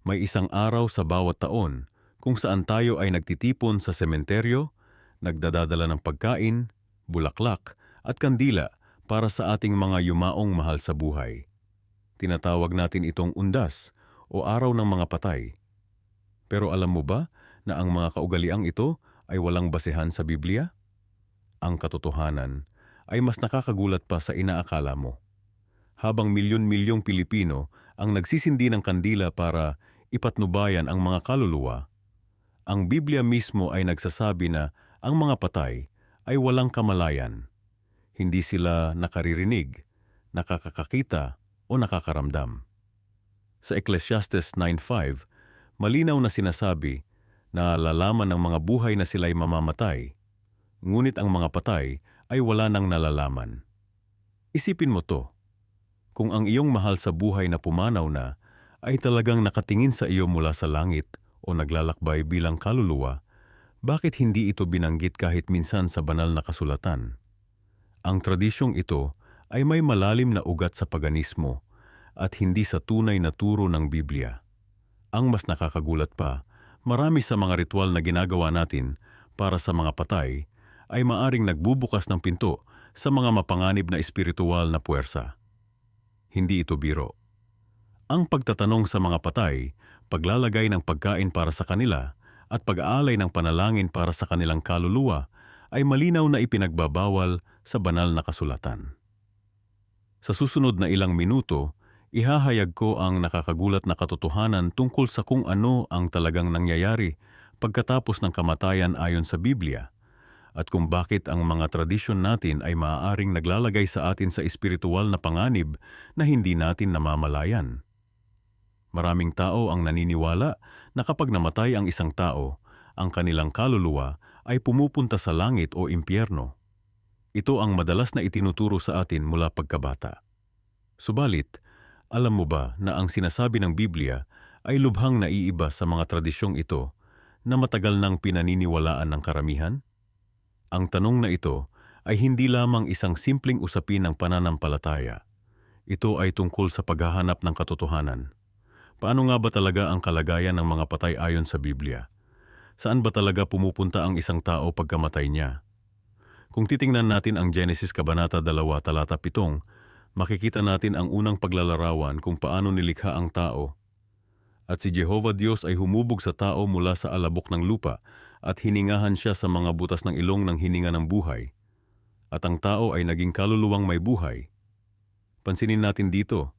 May isang araw sa bawat taon kung saan tayo ay nagtitipon sa sementeryo, nagdadadala ng pagkain, bulaklak at kandila para sa ating mga yumaong mahal sa buhay. Tinatawag natin itong undas o araw ng mga patay. Pero alam mo ba na ang mga kaugaliang ito ay walang basehan sa Biblia? Ang katotohanan ay mas nakakagulat pa sa inaakala mo. Habang milyon-milyong Pilipino ang nagsisindi ng kandila para ipatnubayan ang mga kaluluwa, ang Biblia mismo ay nagsasabi na ang mga patay ay walang kamalayan. Hindi sila nakaririnig, nakakakita o nakakaramdam. Sa Ecclesiastes 9:5, malinaw na sinasabi na lalaman ng mga buhay na sila'y mamamatay, ngunit ang mga patay ay wala nang nalalaman. Isipin mo to, kung ang iyong mahal sa buhay na pumanaw na ay talagang nakatingin sa iyo mula sa langit o naglalakbay bilang kaluluwa, bakit hindi ito binanggit kahit minsan sa banal na kasulatan? Ang tradisyong ito ay may malalim na ugat sa paganismo at hindi sa tunay na turo ng Biblia. Ang mas nakakagulat pa, marami sa mga ritual na ginagawa natin para sa mga patay ay maaring nagbubukas ng pinto sa mga mapanganib na espiritual na puwersa. Hindi ito biro. Ang pagtatanong sa mga patay, paglalagay ng pagkain para sa kanila, at pag-aalay ng panalangin para sa kanilang kaluluwa ay malinaw na ipinagbabawal sa banal na kasulatan. Sa susunod na ilang minuto, ihahayag ko ang nakakagulat na katotohanan tungkol sa kung ano ang talagang nangyayari pagkatapos ng kamatayan ayon sa Biblia, at kung bakit ang mga tradisyon natin ay maaaring naglalagay sa atin sa espiritual na panganib na hindi natin namamalayan. Maraming tao ang naniniwala na kapag namatay ang isang tao, ang kanilang kaluluwa ay pumupunta sa langit o impyerno. Ito ang madalas na itinuturo sa atin mula pagkabata. Subalit, alam mo ba na ang sinasabi ng Biblia ay lubhang naiiba sa mga tradisyong ito na matagal nang pinaniniwalaan ng karamihan? Ang tanong na ito ay hindi lamang isang simpleng usapin ng pananampalataya. Ito ay tungkol sa paghahanap ng katotohanan. Paano nga ba talaga ang kalagayan ng mga patay ayon sa Biblia? Saan ba talaga pumupunta ang isang tao pagkamatay niya? Kung titingnan natin ang Genesis Kabanata 2, Talata 7, makikita natin ang unang paglalarawan kung paano nilikha ang tao. At si Jehovah Diyos ay humubog sa tao mula sa alabok ng lupa at hiningahan siya sa mga butas ng ilong ng hininga ng buhay. At ang tao ay naging kaluluwang may buhay. Pansinin natin dito,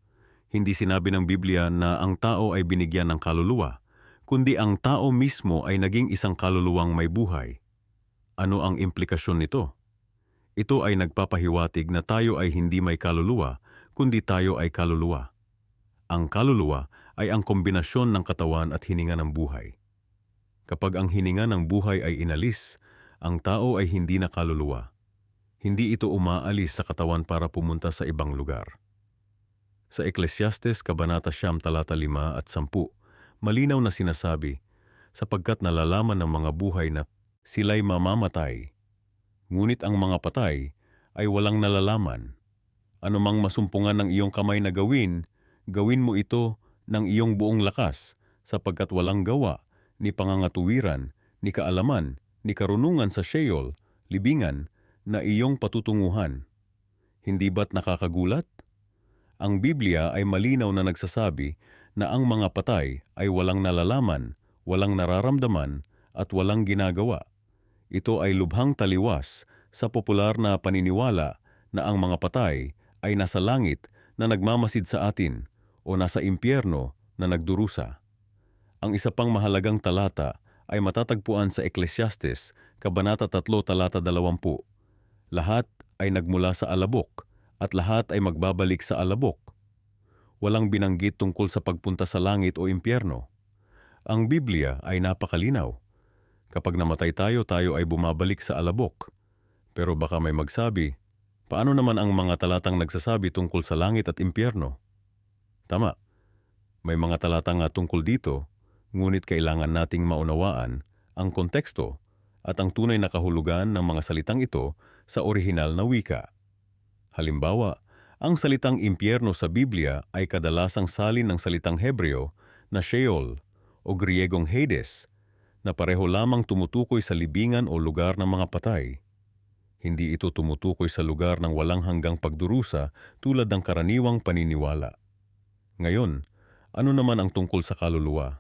hindi sinabi ng Biblia na ang tao ay binigyan ng kaluluwa, kundi ang tao mismo ay naging isang kaluluwang may buhay. Ano ang implikasyon nito? Ito ay nagpapahiwatig na tayo ay hindi may kaluluwa, kundi tayo ay kaluluwa. Ang kaluluwa ay ang kombinasyon ng katawan at hininga ng buhay. Kapag ang hininga ng buhay ay inalis, ang tao ay hindi na kaluluwa. Hindi ito umaalis sa katawan para pumunta sa ibang lugar. Sa Ecclesiastes Kabanata 9, Talata 5 at 10, malinaw na sinasabi, sapagkat nalalaman ng mga buhay na sila'y mamamatay. Ngunit ang mga patay ay walang nalalaman. Anumang masumpungan ng iyong kamay na gawin, gawin mo ito ng iyong buong lakas, sapagkat walang gawa, ni pangangatuwiran, ni kaalaman, ni karunungan sa Sheol, libingan, na iyong patutunguhan. Hindi ba't nakakagulat? Ang Biblia ay malinaw na nagsasabi na ang mga patay ay walang nalalaman, walang nararamdaman, at walang ginagawa. Ito ay lubhang taliwas sa popular na paniniwala na ang mga patay ay nasa langit na nagmamasid sa atin o nasa impyerno na nagdurusa. Ang isa pang mahalagang talata ay matatagpuan sa Ecclesiastes, Kabanata 3, Talata 20. Lahat ay nagmula sa alabok at lahat ay magbabalik sa alabok. Walang binanggit tungkol sa pagpunta sa langit o impyerno. Ang Biblia ay napakalinaw. Kapag namatay tayo, tayo ay bumabalik sa alabok. Pero baka may magsabi, paano naman ang mga talatang nagsasabi tungkol sa langit at impyerno? Tama, may mga talata nga tungkol dito, ngunit kailangan nating maunawaan ang konteksto at ang tunay na kahulugan ng mga salitang ito sa orihinal na wika. Halimbawa, ang salitang impyerno sa Biblia ay kadalasang salin ng salitang Hebreo na Sheol o Griegong Hades na pareho lamang tumutukoy sa libingan o lugar ng mga patay. Hindi ito tumutukoy sa lugar ng walang hanggang pagdurusa tulad ng karaniwang paniniwala. Ngayon, ano naman ang tungkol sa kaluluwa?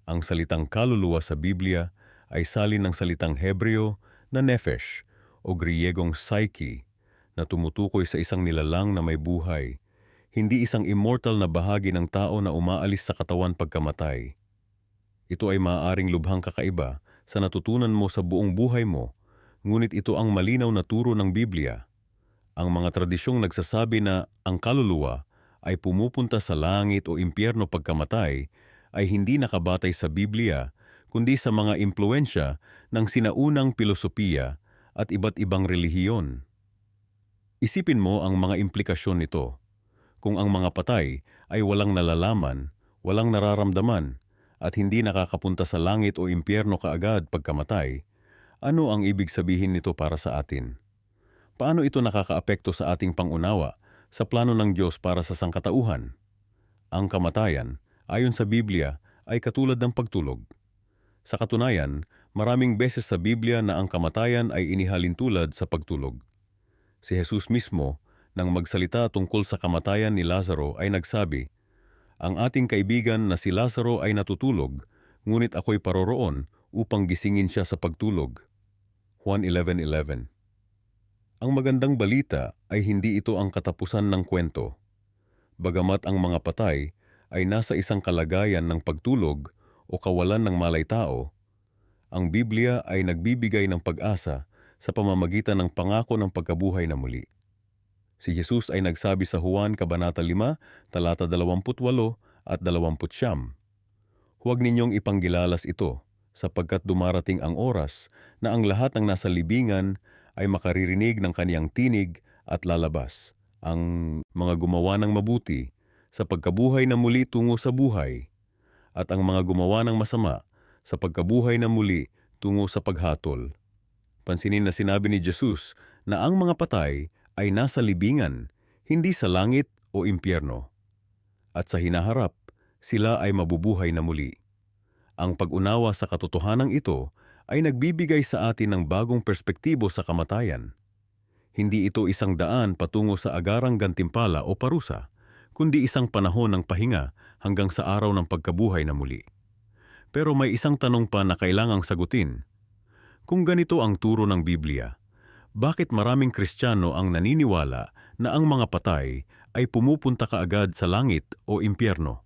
Ang salitang kaluluwa sa Biblia ay salin ng salitang Hebreo na nephesh o Griegong psyche na tumutukoy sa isang nilalang na may buhay, hindi isang immortal na bahagi ng tao na umaalis sa katawan pagkamatay. Ito ay maaaring lubhang kakaiba sa natutunan mo sa buong buhay mo, ngunit ito ang malinaw na turo ng Biblia. Ang mga tradisyong nagsasabi na ang kaluluwa ay pumupunta sa langit o impyerno pagkamatay ay hindi nakabatay sa Biblia, kundi sa mga impluensya ng sinaunang pilosopiya at iba't ibang relihiyon. Isipin mo ang mga implikasyon nito. Kung ang mga patay ay walang nalalaman, walang nararamdaman, at hindi nakakapunta sa langit o impyerno kaagad pagkamatay, ano ang ibig sabihin nito para sa atin? Paano ito nakakaapekto sa ating pangunawa sa plano ng Diyos para sa sangkatauhan? Ang kamatayan, ayon sa Biblia, ay katulad ng pagtulog. Sa katunayan, maraming beses sa Biblia na ang kamatayan ay inihalin tulad sa pagtulog. Si Jesus mismo, nang magsalita tungkol sa kamatayan ni Lazaro ay nagsabi, "Ang ating kaibigan na si Lazaro ay natutulog, ngunit ako'y paroroon upang gisingin siya sa pagtulog." Juan 11:11. Ang magandang balita ay hindi ito ang katapusan ng kwento. Bagamat ang mga patay ay nasa isang kalagayan ng pagtulog o kawalan ng malay-tao, ang Biblia ay nagbibigay ng pag-asa sa pamamagitan ng pangako ng pagkabuhay na muli. Si Jesus ay nagsabi sa Juan Kabanata 5, talata 28 at 29, "Huwag ninyong ipanggilalas ito, sapagkat dumarating ang oras na ang lahat ng nasa libingan ay makaririnig ng kaniyang tinig at lalabas, ang mga gumawa ng mabuti sa pagkabuhay na muli tungo sa buhay, at ang mga gumawa ng masama sa pagkabuhay na muli tungo sa paghatol." Pansinin na sinabi ni Jesus na ang mga patay ay nasa libingan, hindi sa langit o impyerno. At sa hinaharap, sila ay mabubuhay na muli. Ang pag-unawa sa katotohanan ito ay nagbibigay sa atin ng bagong perspektibo sa kamatayan. Hindi ito isang daan patungo sa agarang gantimpala o parusa, kundi isang panahon ng pahinga hanggang sa araw ng pagkabuhay na muli. Pero may isang tanong pa na kailangang sagutin. Kung ganito ang turo ng Biblia, bakit maraming Kristiyano ang naniniwala na ang mga patay ay pumupunta kaagad sa langit o impyerno?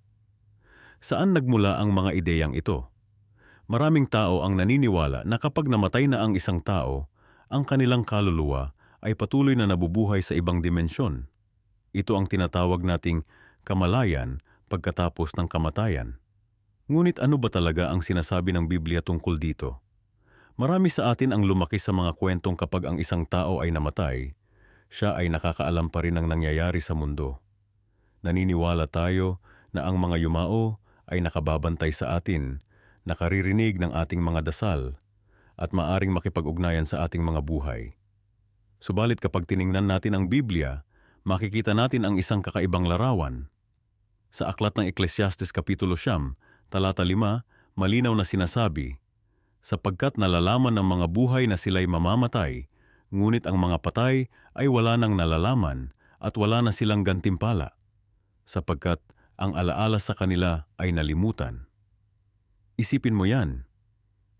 Saan nagmula ang mga ideyang ito? Maraming tao ang naniniwala na kapag namatay na ang isang tao, ang kanilang kaluluwa ay patuloy na nabubuhay sa ibang dimensyon. Ito ang tinatawag nating kamalayan pagkatapos ng kamatayan. Ngunit ano ba talaga ang sinasabi ng Biblia tungkol dito? Marami sa atin ang lumaki sa mga kwentong kapag ang isang tao ay namatay, siya ay nakakaalam pa rin ng nangyayari sa mundo. Naniniwala tayo na ang mga yumao ay nakababantay sa atin, nakaririnig ng ating mga dasal, at maaring makipag-ugnayan sa ating mga buhay. Subalit kapag tiningnan natin ang Biblia, makikita natin ang isang kakaibang larawan. Sa aklat ng Ecclesiastes Kapitulo 9, talata 5, malinaw na sinasabi, "Sapagkat nalalaman ng mga buhay na sila'y mamamatay, ngunit ang mga patay ay wala nang nalalaman at wala na silang gantimpala, sapagkat ang alaala sa kanila ay nalimutan." Isipin mo yan.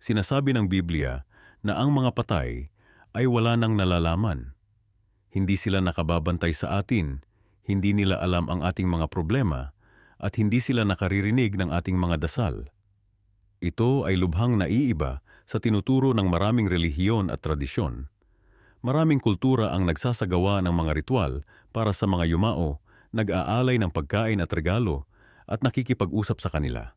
Sinasabi ng Biblia na ang mga patay ay wala nang nalalaman. Hindi sila nakababantay sa atin, hindi nila alam ang ating mga problema, at hindi sila nakaririnig ng ating mga dasal. Ito ay lubhang naiiba sa tinuturo ng maraming relihiyon at tradisyon. Maraming kultura ang nagsasagawa ng mga ritual para sa mga yumao, nag-aalay ng pagkain at regalo, at nakikipag-usap sa kanila.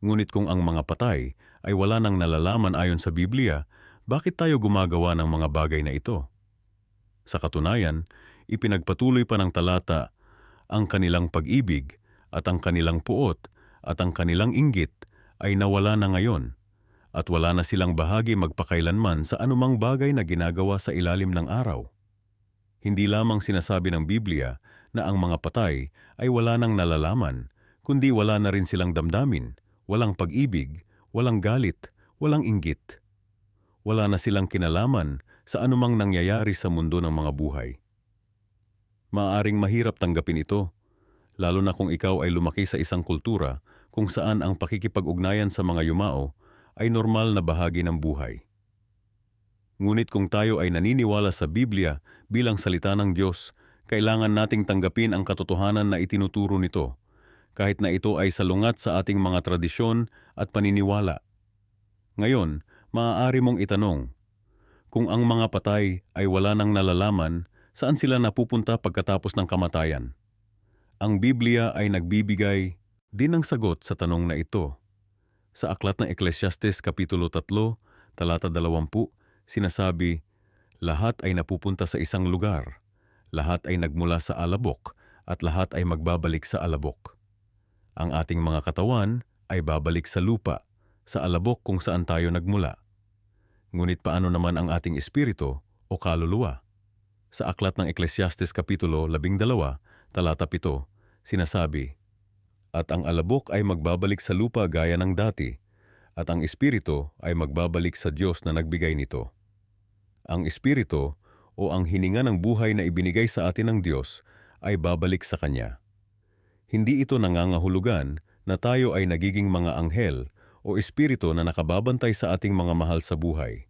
Ngunit kung ang mga patay ay wala nang nalalaman ayon sa Biblia, bakit tayo gumagawa ng mga bagay na ito? Sa katunayan, ipinagpatuloy pa ng talata ang kanilang pag-ibig at ang kanilang puot at ang kanilang inggit ay nawala na ngayon, at wala na silang bahagi magpakailanman sa anumang bagay na ginagawa sa ilalim ng araw. Hindi lamang sinasabi ng Biblia na ang mga patay ay wala nang nalalaman, kundi wala na rin silang damdamin, walang pag-ibig, walang galit, walang inggit. Wala na silang kinalaman sa anumang nangyayari sa mundo ng mga buhay. Maaaring mahirap tanggapin ito, lalo na kung ikaw ay lumaki sa isang kultura kung saan ang pakikipag-ugnayan sa mga yumao ay normal na bahagi ng buhay. Ngunit kung tayo ay naniniwala sa Biblia bilang salita ng Diyos, kailangan nating tanggapin ang katotohanan na itinuturo nito, kahit na ito ay salungat sa ating mga tradisyon at paniniwala. Ngayon, maaari mong itanong, kung ang mga patay ay wala nang nalalaman, saan sila napupunta pagkatapos ng kamatayan? Ang Biblia ay nagbibigay din ng sagot sa tanong na ito. Sa aklat ng Ecclesiastes Kapitulo 3, talata 20, sinasabi, lahat ay napupunta sa isang lugar, lahat ay nagmula sa alabok, at lahat ay magbabalik sa alabok. Ang ating mga katawan ay babalik sa lupa, sa alabok kung saan tayo nagmula. Ngunit paano naman ang ating espiritu o kaluluwa? Sa aklat ng Ecclesiastes Kapitulo 12, talata 7, sinasabi, at ang alabok ay magbabalik sa lupa gaya ng dati, at ang espiritu ay magbabalik sa Diyos na nagbigay nito. Ang espiritu o ang hininga ng buhay na ibinigay sa atin ng Diyos ay babalik sa Kanya. Hindi ito nangangahulugan na tayo ay nagiging mga anghel o espiritu na nakababantay sa ating mga mahal sa buhay.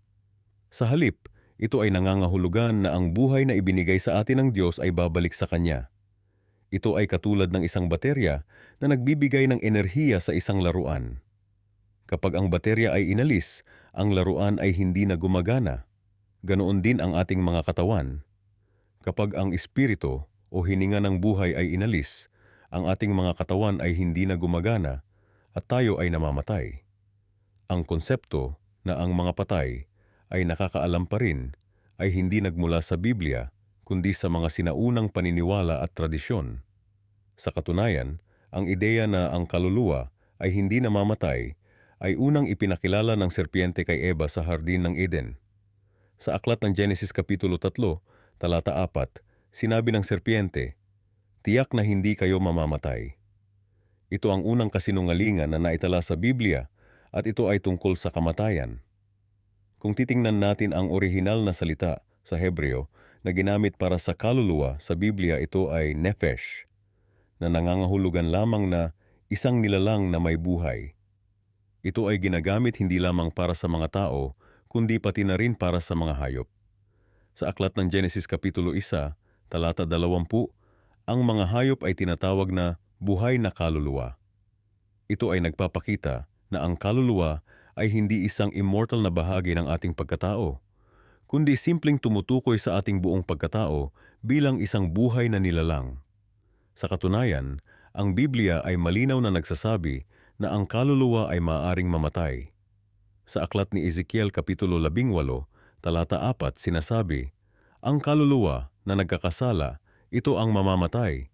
Sa halip, ito ay nangangahulugan na ang buhay na ibinigay sa atin ng Diyos ay babalik sa Kanya. Ito ay katulad ng isang baterya na nagbibigay ng enerhiya sa isang laruan. Kapag ang baterya ay inalis, ang laruan ay hindi na gumagana. Ganoon din ang ating mga katawan. Kapag ang espiritu o hininga ng buhay ay inalis, ang ating mga katawan ay hindi na gumagana at tayo ay namamatay. Ang konsepto na ang mga patay ay nakakaalam pa rin ay hindi nagmula sa Biblia, kundi sa mga sinaunang paniniwala at tradisyon. Sa katunayan, ang ideya na ang kaluluwa ay hindi namamatay ay unang ipinakilala ng serpiente kay Eva sa Hardin ng Eden. Sa aklat ng Genesis Kapitulo 3, talata 4, sinabi ng serpiente, tiyak na hindi kayo mamamatay. Ito ang unang kasinungalingan na naitala sa Biblia at ito ay tungkol sa kamatayan. Kung titingnan natin ang orihinal na salita sa Hebreo na ginamit para sa kaluluwa sa Biblia, ito ay nephesh, na nangangahulugan lamang na isang nilalang na may buhay. Ito ay ginagamit hindi lamang para sa mga tao, kundi pati na rin para sa mga hayop. Sa aklat ng Genesis Kapitulo 1, talata 20, ang mga hayop ay tinatawag na buhay na kaluluwa. Ito ay nagpapakita na ang kaluluwa ay hindi isang immortal na bahagi ng ating pagkatao, kundi simpleng tumutukoy sa ating buong pagkatao bilang isang buhay na nilalang. Sa katunayan, ang Biblia ay malinaw na nagsasabi na ang kaluluwa ay maaaring mamatay. Sa aklat ni Ezekiel Kapitulo 18, talata 4, sinasabi, ang kaluluwa na nagkakasala, ito ang mamamatay.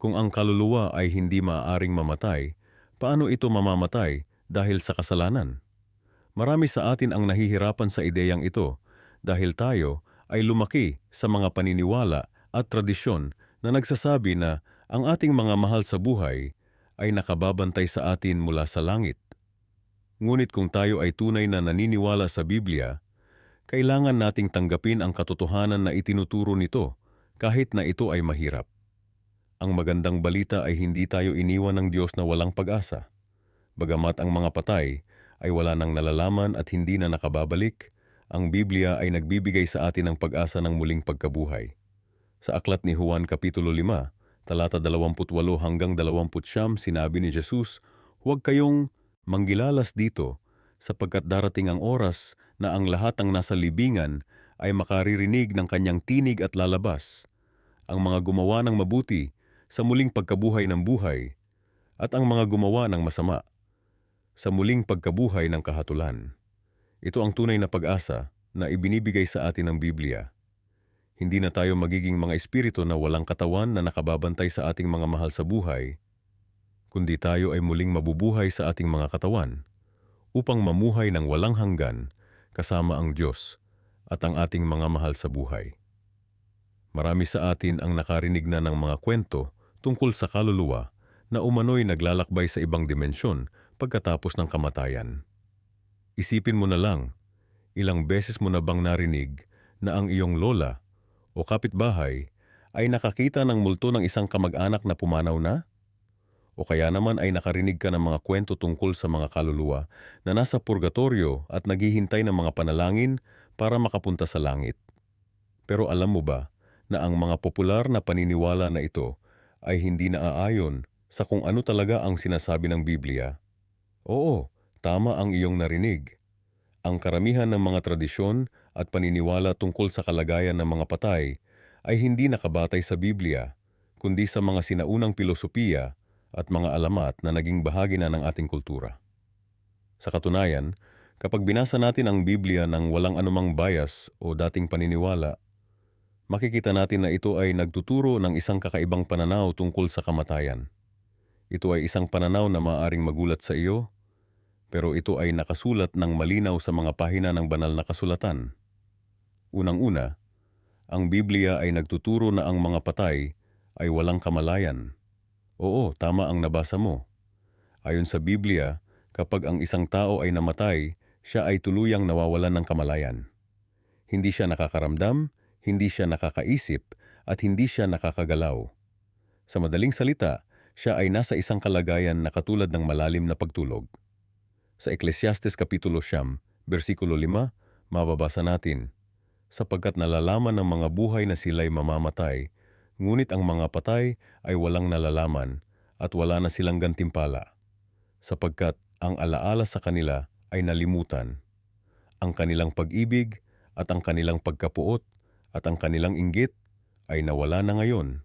Kung ang kaluluwa ay hindi maaaring mamatay, paano ito mamamatay dahil sa kasalanan? Marami sa atin ang nahihirapan sa ideyang ito dahil tayo ay lumaki sa mga paniniwala at tradisyon na nagsasabi na ang ating mga mahal sa buhay ay nakababantay sa atin mula sa langit. Ngunit kung tayo ay tunay na naniniwala sa Biblia, kailangan nating tanggapin ang katotohanan na itinuturo nito kahit na ito ay mahirap. Ang magandang balita ay hindi tayo iniwan ng Diyos na walang pag-asa. Bagamat ang mga patay ay wala nang nalalaman at hindi na nakababalik, ang Biblia ay nagbibigay sa atin ng pag-asa ng muling pagkabuhay. Sa aklat ni Juan Kapitulo 5, talata 28 hanggang 29, sinabi ni Jesus, huwag kayong manggilalas dito, sapagkat darating ang oras na ang lahat ng nasa libingan ay makaririnig ng kanyang tinig at lalabas. Ang mga gumawa ng mabuti sa muling pagkabuhay ng buhay, at ang mga gumawa ng masama sa muling pagkabuhay ng kahatulan. Ito ang tunay na pag-asa na ibinibigay sa atin ng Biblia. Hindi na tayo magiging mga espiritu na walang katawan na nakababantay sa ating mga mahal sa buhay, kundi tayo ay muling mabubuhay sa ating mga katawan upang mamuhay ng walang hanggan kasama ang Diyos at ang ating mga mahal sa buhay. Marami sa atin ang nakarinig na ng mga kwento tungkol sa kaluluwa na umano'y naglalakbay sa ibang dimensyon pagkatapos ng kamatayan. Isipin mo na lang, ilang beses mo na bang narinig na ang iyong lola o kapitbahay ay nakakita ng multo ng isang kamag-anak na pumanaw na? O kaya naman ay nakarinig ka ng mga kwento tungkol sa mga kaluluwa na nasa purgatorio at naghihintay ng mga panalangin para makapunta sa langit. Pero alam mo ba na ang mga popular na paniniwala na ito ay hindi naaayon sa kung ano talaga ang sinasabi ng Biblia? Oo, tama ang iyong narinig. Ang karamihan ng mga tradisyon at paniniwala tungkol sa kalagayan ng mga patay ay hindi nakabatay sa Biblia, kundi sa mga sinaunang pilosopiya at mga alamat na naging bahagi na ng ating kultura. Sa katunayan, kapag binasa natin ang Biblia ng walang anumang bias o dating paniniwala, makikita natin na ito ay nagtuturo ng isang kakaibang pananaw tungkol sa kamatayan. Ito ay isang pananaw na maaaring magulat sa iyo, pero ito ay nakasulat ng malinaw sa mga pahina ng banal na kasulatan. Unang-una, ang Biblia ay nagtuturo na ang mga patay ay walang kamalayan. Oo, tama ang nabasa mo. Ayon sa Biblia, kapag ang isang tao ay namatay, siya ay tuluyang nawawalan ng kamalayan. Hindi siya nakakaramdam, hindi siya nakakaisip, at hindi siya nakakagalaw. Sa madaling salita, siya ay nasa isang kalagayan na katulad ng malalim na pagtulog. Sa Ecclesiastes Kapitulo 9, versikulo 5, mababasa natin, sapagkat nalalaman ng mga buhay na sila'y mamamatay, ngunit ang mga patay ay walang nalalaman at wala na silang gantimpala, sapagkat ang alaala sa kanila ay nalimutan. Ang kanilang pag-ibig at ang kanilang pagkapuot at ang kanilang inggit ay nawala na ngayon.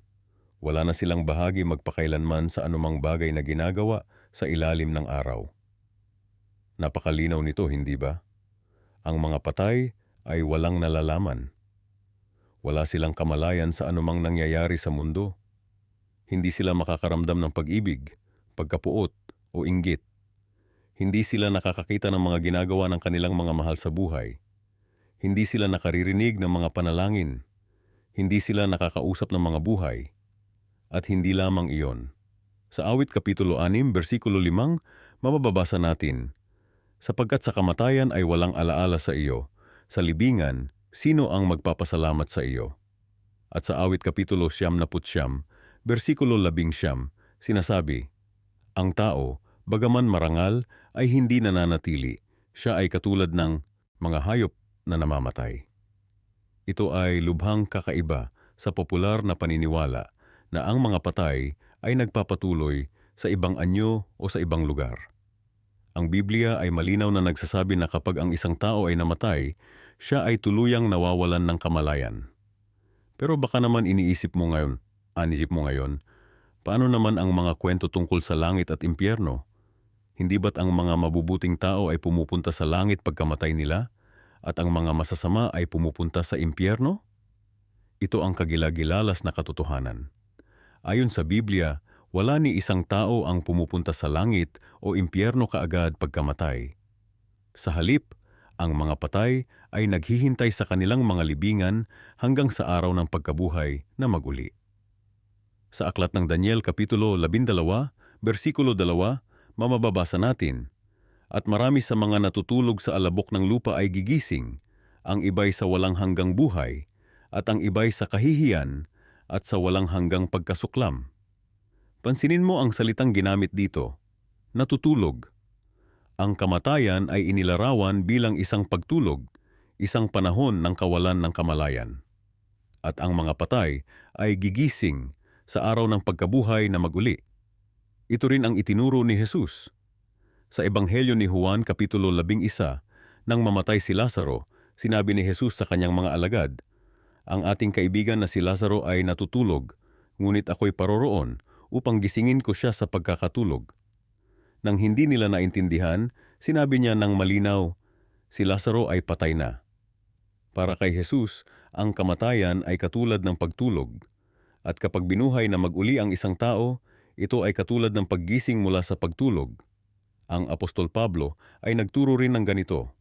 Wala na silang bahagi magpakailanman sa anumang bagay na ginagawa sa ilalim ng araw. Napakalinaw nito, hindi ba? Ang mga patay ay walang nalalaman. Wala silang kamalayan sa anumang nangyayari sa mundo. Hindi sila makakaramdam ng pag-ibig, pagkapuot o inggit. Hindi sila nakakakita ng mga ginagawa ng kanilang mga mahal sa buhay. Hindi sila nakaririnig ng mga panalangin. Hindi sila nakakausap ng mga buhay. At hindi lamang iyon. Sa Awit Kapitulo 6, versikulo 5, mababasa natin, sapagkat sa kamatayan ay walang alaala sa iyo, sa libingan, sino ang magpapasalamat sa iyo? At sa Awit Kapitulo 9, versikulo 11, sinasabi, ang tao, bagaman marangal, ay hindi nananatili. Siya ay katulad ng mga hayop na namamatay. Ito ay lubhang kakaiba sa popular na paniniwala na ang mga patay ay nagpapatuloy sa ibang anyo o sa ibang lugar. Ang Biblia ay malinaw na nagsasabi na kapag ang isang tao ay namatay, siya ay tuluyang nawawalan ng kamalayan. Pero baka naman iniisip mo ngayon, paano naman ang mga kwento tungkol sa langit at impyerno? Hindi ba't ang mga mabubuting tao ay pumupunta sa langit pagkamatay nila at ang mga masasama ay pumupunta sa impyerno? Ito ang kagilagilalas na katotohanan. Ayon sa Biblia, wala ni isang tao ang pumupunta sa langit o impyerno kaagad pagkamatay. Sa halip, ang mga patay ay naghihintay sa kanilang mga libingan hanggang sa araw ng pagkabuhay na maguli. Sa Aklat ng Daniel Kapitulo 12, versikulo 2, mamababasa natin, at marami sa mga natutulog sa alabok ng lupa ay gigising, ang iba'y sa walang hanggang buhay, at ang iba'y sa kahihiyan, at sa walang hanggang pagkasuklam. Pansinin mo ang salitang ginamit dito, natutulog. Ang kamatayan ay inilarawan bilang isang pagtulog, isang panahon ng kawalan ng kamalayan. At ang mga patay ay gigising sa araw ng pagkabuhay na maguli. Ito rin ang itinuro ni Jesus. Sa Ebanghelyo ni Juan Kapitulo 11, nang mamatay si Lazaro, sinabi ni Jesus sa kanyang mga alagad, ang ating kaibigan na si Lazaro ay natutulog, ngunit ako'y paroroon upang gisingin ko siya sa pagkakatulog. Nang hindi nila naintindihan, sinabi niya ng malinaw, si Lazaro ay patay na. Para kay Jesus, ang kamatayan ay katulad ng pagtulog, at kapag binuhay na mag-uli ang isang tao, ito ay katulad ng paggising mula sa pagtulog. Ang Apostol Pablo ay nagturo rin ng ganito.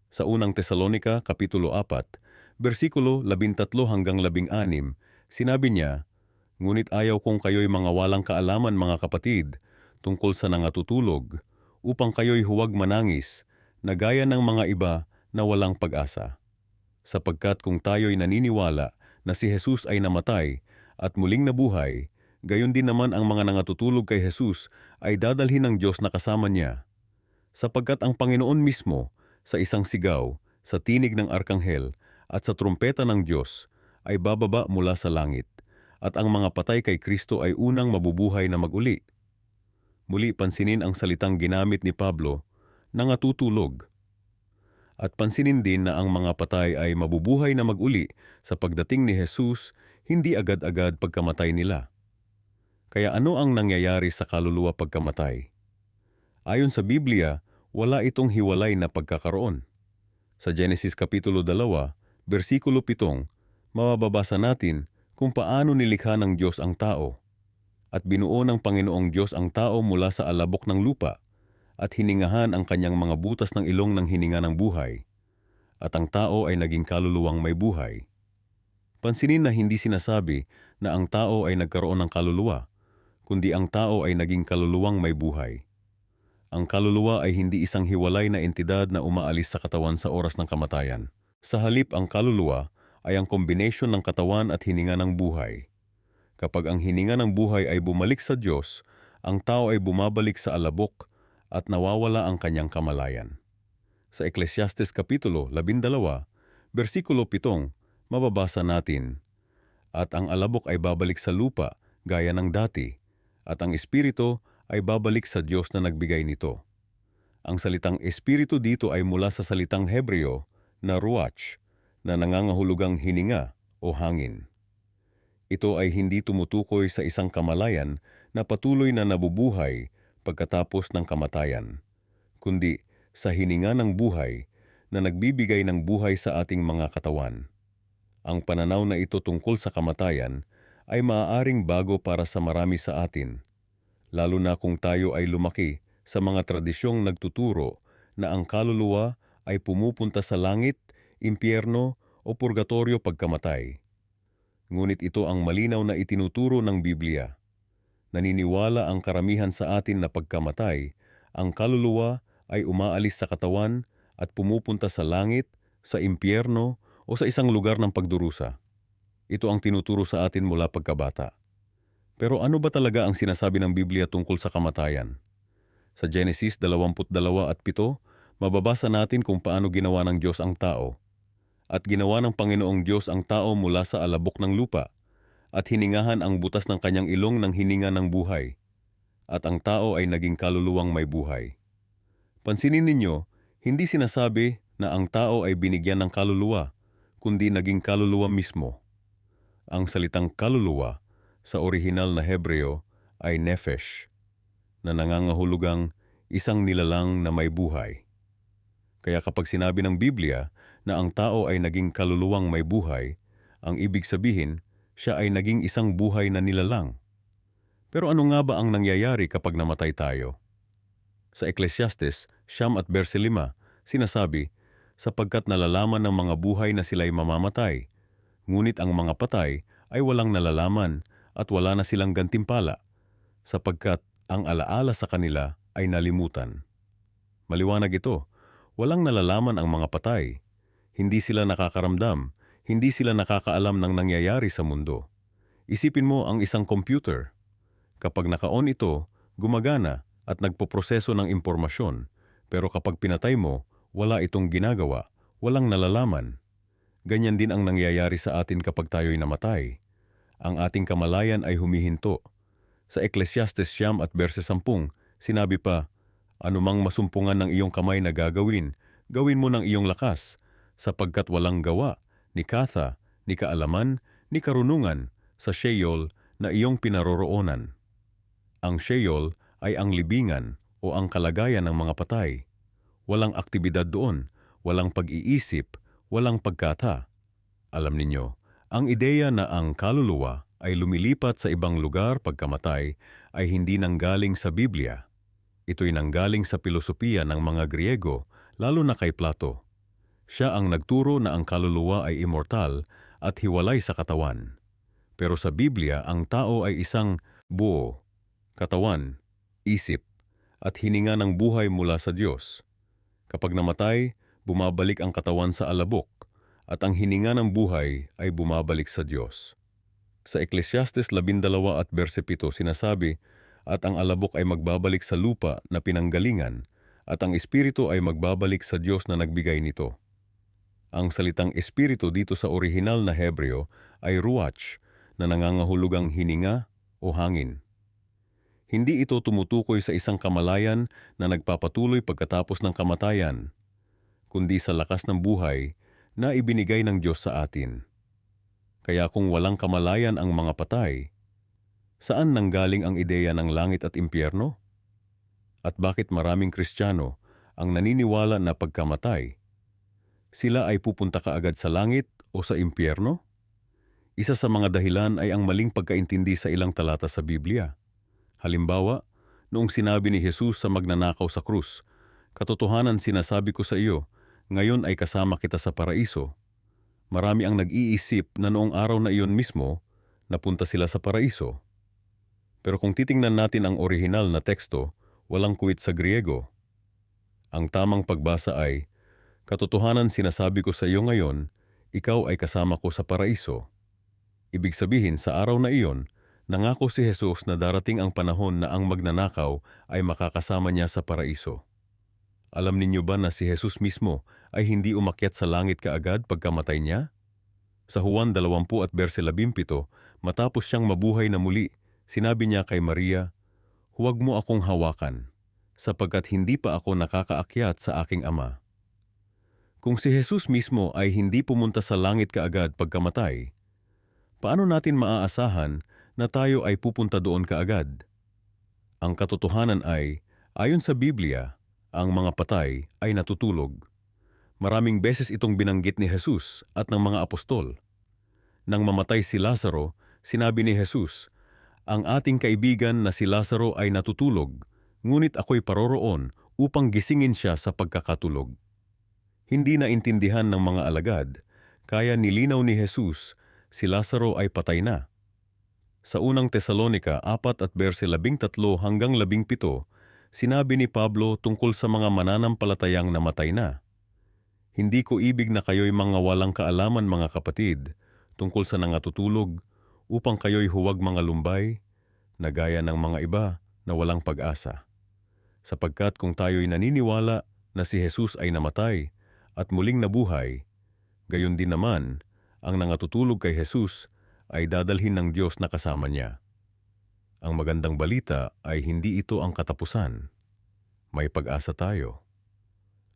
Sa unang Tesalonika, Kapitulo 4, versikulo 13 hanggang 16, sinabi niya, Ngunit ayaw kong kayo'y mga walang kaalaman mga kapatid tungkol sa nangatutulog upang kayo'y huwag manangis na gaya ng mga iba na walang pag-asa. Sapagkat kung tayo'y naniniwala na si Jesus ay namatay at muling nabuhay, gayon din naman ang mga nangatutulog kay Jesus ay dadalhin ng Diyos na kasama niya. Sapagkat ang Panginoon mismo sa isang sigaw, sa tinig ng arkanghel at sa trumpeta ng Diyos ay bababa mula sa langit at ang mga patay kay Kristo ay unang mabubuhay na mag-uli. Muli pansinin ang salitang ginamit ni Pablo, nangatutulog. At pansinin din na ang mga patay ay mabubuhay na mag-uli sa pagdating ni Jesus, hindi agad-agad pagkamatay nila. Kaya ano ang nangyayari sa kaluluwa pagkamatay? Ayon sa Biblia, wala itong hiwalay na pagkakaroon. Sa Genesis Kapitulo 2, versikulo 7, mababasa natin kung paano nilikha ng Diyos ang tao. At binuo ng Panginoong Diyos ang tao mula sa alabok ng lupa at hiningahan ang kanyang mga butas ng ilong ng hininga ng buhay. At ang tao ay naging kaluluwang may buhay. Pansinin na hindi sinasabi na ang tao ay nagkaroon ng kaluluwa, kundi ang tao ay naging kaluluwang may buhay. Ang kaluluwa ay hindi isang hiwalay na entidad na umaalis sa katawan sa oras ng kamatayan. Sa halip, ang kaluluwa ay ang kombinasyon ng katawan at hininga ng buhay. Kapag ang hininga ng buhay ay bumalik sa Diyos, ang tao ay bumabalik sa alabok at nawawala ang kanyang kamalayan. Sa Ecclesiastes Kapitulo 12, versikulo 7, mababasa natin, "At ang alabok ay babalik sa lupa gaya ng dati, at ang espiritu ay babalik sa Diyos na nagbigay nito." Ang salitang espiritu dito ay mula sa salitang Hebreo na ruach, na nangangahulugang hininga o hangin. Ito ay hindi tumutukoy sa isang kamalayan na patuloy na nabubuhay pagkatapos ng kamatayan, kundi sa hininga ng buhay na nagbibigay ng buhay sa ating mga katawan. Ang pananaw na ito tungkol sa kamatayan ay maaaring bago para sa marami sa atin, lalo na kung tayo ay lumaki sa mga tradisyong nagtuturo na ang kaluluwa ay pumupunta sa langit, impyerno o purgatorio pagkamatay. Ngunit ito ang malinaw na itinuturo ng Biblia. Naniniwala ang karamihan sa atin na pagkamatay, ang kaluluwa ay umaalis sa katawan at pumupunta sa langit, sa impyerno o sa isang lugar ng pagdurusa. Ito ang tinuturo sa atin mula pagkabata. Pero ano ba talaga ang sinasabi ng Biblia tungkol sa kamatayan? Sa Genesis 22 at 7, mababasa natin kung paano ginawa ng Diyos ang tao. At ginawa ng Panginoong Diyos ang tao mula sa alabok ng lupa, at hiningahan ang butas ng kanyang ilong ng hininga ng buhay. At ang tao ay naging kaluluwang may buhay. Pansinin ninyo, hindi sinasabi na ang tao ay binigyan ng kaluluwa, kundi naging kaluluwa mismo. Ang salitang kaluluwa sa orihinal na Hebreo ay nephesh, na nangangahulugang isang nilalang na may buhay. Kaya kapag sinabi ng Biblia na ang tao ay naging kaluluwang may buhay, ang ibig sabihin, siya ay naging isang buhay na nilalang. Pero ano nga ba ang nangyayari kapag namatay tayo? Sa Ecclesiastes 9:5, sinasabi, "Sapagkat nalalaman ng mga buhay na sila'y mamamatay, ngunit ang mga patay ay walang nalalaman at wala na silang gantimpala, sapagkat ang alaala sa kanila ay nalimutan." Maliwanag ito, walang nalalaman ang mga patay. Hindi sila nakakaramdam, hindi sila nakakaalam ng nangyayari sa mundo. Isipin mo ang isang computer. Kapag naka-on ito, gumagana at nagpoproseso ng impormasyon. Pero kapag pinatay mo, wala itong ginagawa, walang nalalaman. Ganyan din ang nangyayari sa atin kapag tayo'y namatay. Ang ating kamalayan ay humihinto. Sa Ecclesiastes 9:10, sinabi pa, "Anumang masumpungan ng iyong kamay na gagawin, gawin mo ng iyong lakas, sapagkat walang gawa, ni katha, ni kaalaman, ni karunungan sa Sheol na iyong pinaroroonan." Ang Sheol ay ang libingan o ang kalagayan ng mga patay. Walang aktibidad doon, walang pag-iisip, walang pagkata. Alam ninyo, ang ideya na ang kaluluwa ay lumilipat sa ibang lugar pagkamatay ay hindi nanggaling sa Biblia. Ito'y nanggaling sa pilosopiya ng mga Griego, lalo na kay Plato. Siya ang nagturo na ang kaluluwa ay immortal at hiwalay sa katawan. Pero sa Biblia, ang tao ay isang buo, katawan, isip, at hininga ng buhay mula sa Diyos. Kapag namatay, bumabalik ang katawan sa alabok, at ang hininga ng buhay ay bumabalik sa Diyos. Sa Ecclesiastes 12 at verse 7 sinasabi, at ang alabok ay magbabalik sa lupa na pinanggalingan, at ang espiritu ay magbabalik sa Diyos na nagbigay nito. Ang salitang espiritu dito sa orihinal na Hebreo ay ruach, na nangangahulugang hininga o hangin. Hindi ito tumutukoy sa isang kamalayan na nagpapatuloy pagkatapos ng kamatayan, kundi sa lakas ng buhay na ibinigay ng Diyos sa atin. Kaya kung walang kamalayan ang mga patay, saan nanggaling ang ideya ng langit at impyerno? At bakit maraming Kristiyano ang naniniwala na pagkamatay, sila ay pupunta kaagad sa langit o sa impyerno? Isa sa mga dahilan ay ang maling pagkaintindi sa ilang talata sa Biblia. Halimbawa, noong sinabi ni Jesus sa magnanakaw sa krus, "Katotohanan sinasabi ko sa iyo, ngayon ay kasama kita sa paraiso." Marami ang nag-iisip na noong araw na iyon mismo, napunta sila sa paraiso. Pero kung titingnan natin ang orihinal na teksto, walang kuwit sa Griego. Ang tamang pagbasa ay, "Katotohanan sinasabi ko sa iyo ngayon, ikaw ay kasama ko sa paraiso." Ibig sabihin sa araw na iyon, nangako si Jesus na darating ang panahon na ang magnanakaw ay makakasama niya sa paraiso. Alam ninyo ba na si Jesus mismo ay hindi umakyat sa langit kaagad pagkamatay niya? Sa Juan 20 at verse 17, matapos siyang mabuhay na muli, sinabi niya kay Maria, "Huwag mo akong hawakan, sapagkat hindi pa ako nakakaakyat sa aking Ama." Kung si Jesus mismo ay hindi pumunta sa langit kaagad pagkamatay, paano natin maaasahan na tayo ay pupunta doon kaagad? Ang katotohanan ay, ayon sa Biblia, ang mga patay ay natutulog. Maraming beses itong binanggit ni Jesus at ng mga apostol. Nang mamatay si Lazaro, sinabi ni Jesus, "Ang ating kaibigan na si Lazaro ay natutulog, ngunit ako'y paroroon upang gisingin siya sa pagkakatulog." Hindi naintindihan ng mga alagad, kaya nilinaw ni Jesus, si Lazaro ay patay na. Sa unang Tesalonica 4 at verse 13 hanggang 17, sinabi ni Pablo tungkol sa mga mananampalatayang namatay na. "Hindi ko ibig na kayo'y mga walang kaalaman mga kapatid, tungkol sa nangatutulog, upang kayo'y huwag mga lumbay, na gaya ng mga iba na walang pag-asa. Sapagkat kung tayo'y naniniwala na si Jesus ay namatay at muling nabuhay, gayon din naman, ang nangatutulog kay Jesus ay dadalhin ng Diyos na kasama niya." Ang magandang balita ay hindi ito ang katapusan. May pag-asa tayo.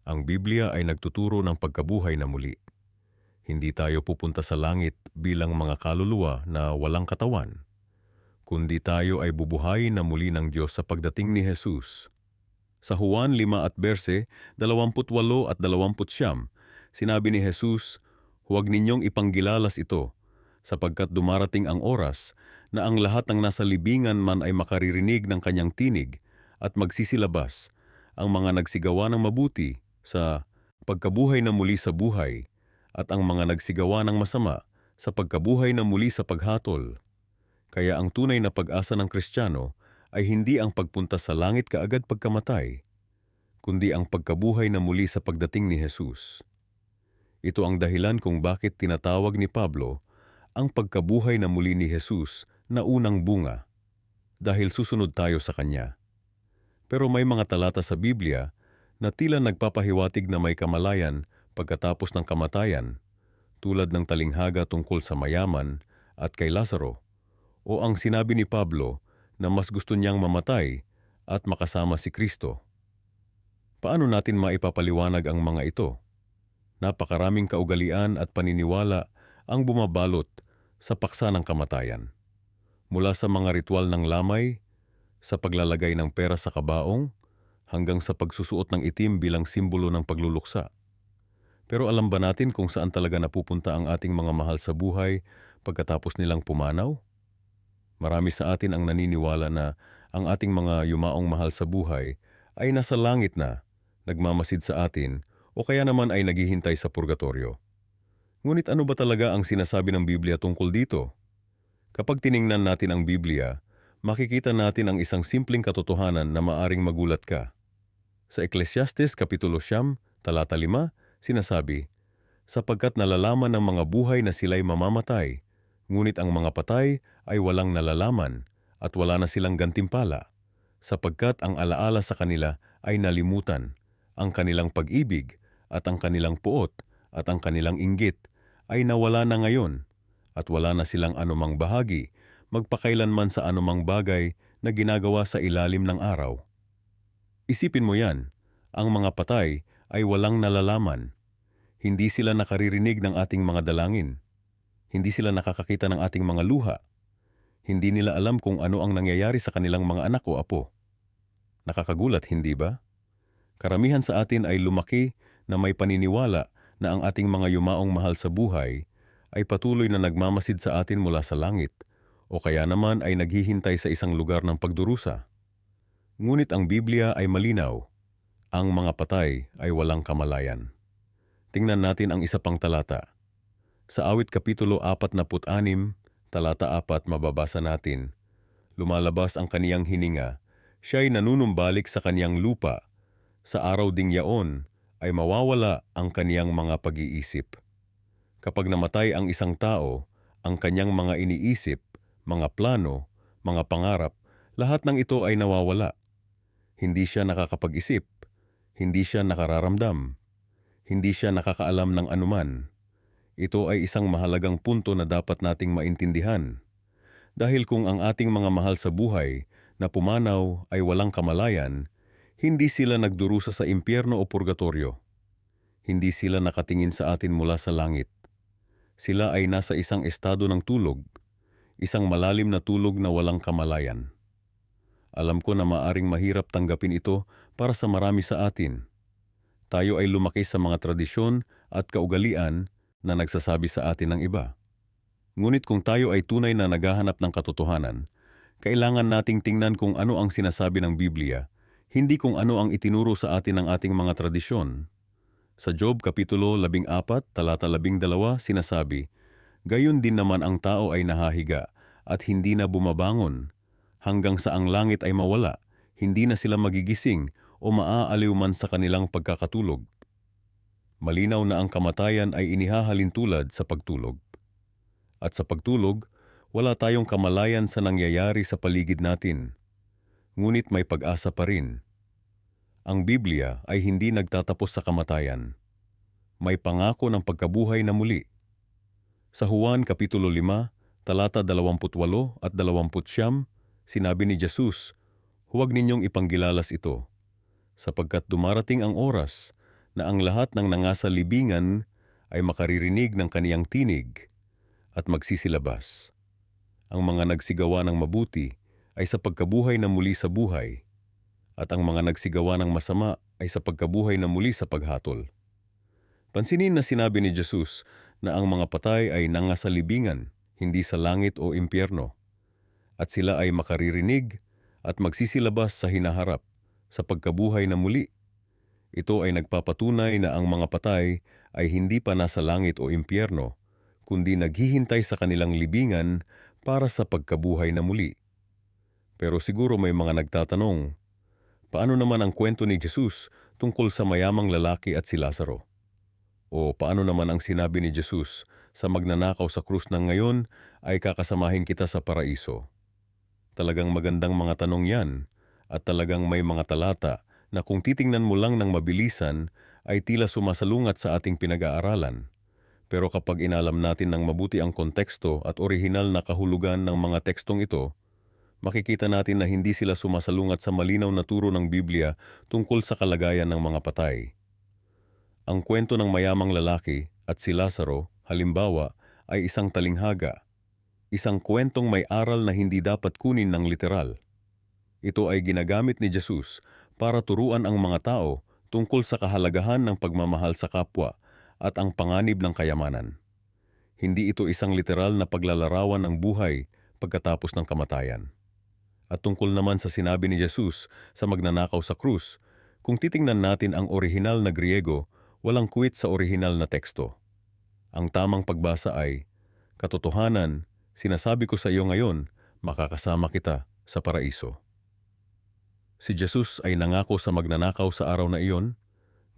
Ang Biblia ay nagtuturo ng pagkabuhay na muli. Hindi tayo pupunta sa langit bilang mga kaluluwa na walang katawan, kundi tayo ay bubuhayin na muli ng Diyos sa pagdating ni Jesus. Sa Juan 5 at verse 28 at 29, sinabi ni Jesus, "Huwag ninyong ipanggilalas ito, sapagkat dumarating ang oras na ang lahat ng nasa libingan man ay makaririnig ng kanyang tinig at magsisilabas, ang mga nagsigawa ng mabuti sa pagkabuhay na muli sa buhay, at ang mga nagsigawa ng masama sa pagkabuhay na muli sa paghatol." Kaya ang tunay na pag-asa ng Kristiyano ay hindi ang pagpunta sa langit kaagad pagkamatay, kundi ang pagkabuhay na muli sa pagdating ni Jesus. Ito ang dahilan kung bakit tinatawag ni Pablo ang pagkabuhay na muli ni Jesus na unang bunga, dahil susunod tayo sa Kanya. Pero may mga talata sa Biblia na tila nagpapahiwatig na may kamalayan pagkatapos ng kamatayan, tulad ng talinghaga tungkol sa mayaman at kay Lazaro, o ang sinabi ni Pablo na mas gusto niyang mamatay at makasama si Kristo. Paano natin maipapaliwanag ang mga ito? Napakaraming kaugalian at paniniwala ang bumabalot sa paksa ng kamatayan. Mula sa mga ritual ng lamay, sa paglalagay ng pera sa kabaong, hanggang sa pagsusuot ng itim bilang simbolo ng pagluluksa. Pero alam ba natin kung saan talaga napupunta ang ating mga mahal sa buhay pagkatapos nilang pumanaw? Marami sa atin ang naniniwala na ang ating mga yumaong mahal sa buhay ay nasa langit na, nagmamasid sa atin, o kaya naman ay naghihintay sa purgatorio. Ngunit ano ba talaga ang sinasabi ng Biblia tungkol dito? Kapag tiningnan natin ang Biblia, makikita natin ang isang simpleng katotohanan na maaring magulat ka. Sa Ecclesiastes Kapitulo 9, talata 5, sinasabi, sapagkat nalalaman ng mga buhay na sila'y mamamatay, ngunit ang mga patay ay walang nalalaman at wala na silang gantimpala, sapagkat ang alaala sa kanila ay nalimutan, ang kanilang pag-ibig at ang kanilang puot at ang kanilang inggit ay nawala na ngayon at wala na silang anumang bahagi, magpakailanman sa anumang bagay na ginagawa sa ilalim ng araw. Isipin mo yan, ang mga patay ay walang nalalaman. Hindi sila nakaririnig ng ating mga dalangin. Hindi sila nakakakita ng ating mga luha. Hindi nila alam kung ano ang nangyayari sa kanilang mga anak o apo. Nakakagulat, hindi ba? Karamihan sa atin ay lumaki na may paniniwala na ang ating mga yumaong mahal sa buhay ay patuloy na nagmamasid sa atin mula sa langit o kaya naman ay naghihintay sa isang lugar ng pagdurusa. Ngunit ang Biblia ay malinaw. Ang mga patay ay walang kamalayan. Tingnan natin ang isa pang talata. Sa Awit Kapitulo 46, talata 4 mababasa natin, lumalabas ang kaniyang hininga, siya'y nanunumbalik sa kaniyang lupa. Sa araw ding yaon ay mawawala ang kaniyang mga pag-iisip. Kapag namatay ang isang tao, ang kanyang mga iniisip, mga plano, mga pangarap, lahat ng ito ay nawawala. Hindi siya nakakapag-isip, hindi siya nakararamdam, hindi siya nakakaalam ng anuman. Ito ay isang mahalagang punto na dapat nating maintindihan. Dahil kung ang ating mga mahal sa buhay na pumanaw ay walang kamalayan, hindi sila nagdurusa sa impyerno o purgatorio. Hindi sila nakatingin sa atin mula sa langit. Sila ay nasa isang estado ng tulog, isang malalim na tulog na walang kamalayan. Alam ko na maaring mahirap tanggapin ito para sa marami sa atin. Tayo ay lumaki sa mga tradisyon at kaugalian na nagsasabi sa atin ng iba. Ngunit kung tayo ay tunay na naghahanap ng katotohanan, kailangan nating tingnan kung ano ang sinasabi ng Biblia, hindi kung ano ang itinuro sa atin ng ating mga tradisyon. Sa Job Kapitulo 14, talata 12, sinasabi, gayon din naman ang tao ay nahahiga at hindi na bumabangon, hanggang sa ang langit ay mawala, hindi na sila magigising o maaaliw man sa kanilang pagkakatulog. Malinaw na ang kamatayan ay inihahalin tulad sa pagtulog. At sa pagtulog, wala tayong kamalayan sa nangyayari sa paligid natin. Ngunit may pag-asa pa rin. Ang Biblia ay hindi nagtatapos sa kamatayan. May pangako ng pagkabuhay na muli. Sa Juan Kapitulo 5, talata 28 at 29, sinabi ni Jesus, huwag ninyong ipanggilalas ito, sapagkat dumarating ang oras na ang lahat ng nangasa libingan ay makaririnig ng kaniyang tinig at magsisilabas. Ang mga nagsigawa ng mabuti ay sa pagkabuhay na muli sa buhay, at ang mga nagsigawa ng masama ay sa pagkabuhay na muli sa paghatol. Pansinin na sinabi ni Jesus na ang mga patay ay nangasa libingan, hindi sa langit o impyerno, at sila ay makaririnig at magsisilabas sa hinaharap sa pagkabuhay na muli. Ito ay nagpapatunay na ang mga patay ay hindi pa nasa langit o impyerno, kundi naghihintay sa kanilang libingan para sa pagkabuhay na muli. Pero siguro may mga nagtatanong, paano naman ang kwento ni Jesus tungkol sa mayamang lalaki at si Lazaro? O paano naman ang sinabi ni Jesus sa magnanakaw sa krus ng ngayon ay kakasamahin kita sa paraiso? Talagang magandang mga tanong yan, at talagang may mga talata na kung titingnan mo lang ng mabilisan ay tila sumasalungat sa ating pinag-aaralan. Pero kapag inalam natin ng mabuti ang konteksto at orihinal na kahulugan ng mga tekstong ito, makikita natin na hindi sila sumasalungat sa malinaw na turo ng Biblia tungkol sa kalagayan ng mga patay. Ang kwento ng mayamang lalaki at si Lazaro, halimbawa, ay isang talinghaga. Isang kwentong may aral na hindi dapat kunin ng literal. Ito ay ginagamit ni Jesus para turuan ang mga tao tungkol sa kahalagahan ng pagmamahal sa kapwa at ang panganib ng kayamanan. Hindi ito isang literal na paglalarawan ng buhay pagkatapos ng kamatayan. At tungkol naman sa sinabi ni Jesus sa magnanakaw sa krus, kung titingnan natin ang orihinal na Griego, walang kwit sa orihinal na teksto. Ang tamang pagbasa ay, katotohanan, Sinasabi ko sa iyo ngayon, makakasama kita sa paraiso. Si Jesus ay nangako sa magnanakaw sa araw na iyon,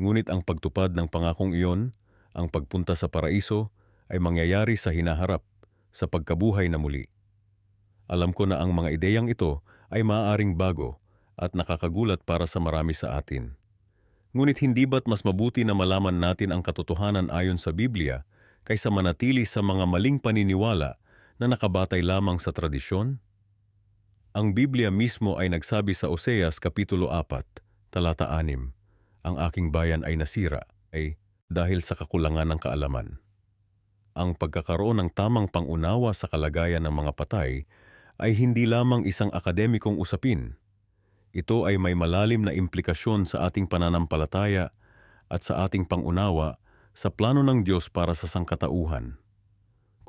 ngunit ang pagtupad ng pangakong iyon, ang pagpunta sa paraiso, ay mangyayari sa hinaharap, sa pagkabuhay na muli. Alam ko na ang mga ideyang ito ay maaaring bago at nakakagulat para sa marami sa atin. Ngunit hindi ba't mas mabuti na malaman natin ang katotohanan ayon sa Biblia kaysa manatili sa mga maling paniniwala na nakabatay lamang sa tradisyon? Ang Biblia mismo ay nagsabi sa Oseas Kapitulo 4, talata 6, ang aking bayan ay nasira ay dahil sa kakulangan ng kaalaman. Ang pagkakaroon ng tamang pangunawa sa kalagayan ng mga patay ay hindi lamang isang akademikong usapin. Ito ay may malalim na implikasyon sa ating pananampalataya at sa ating pangunawa sa plano ng Diyos para sa sangkatauhan.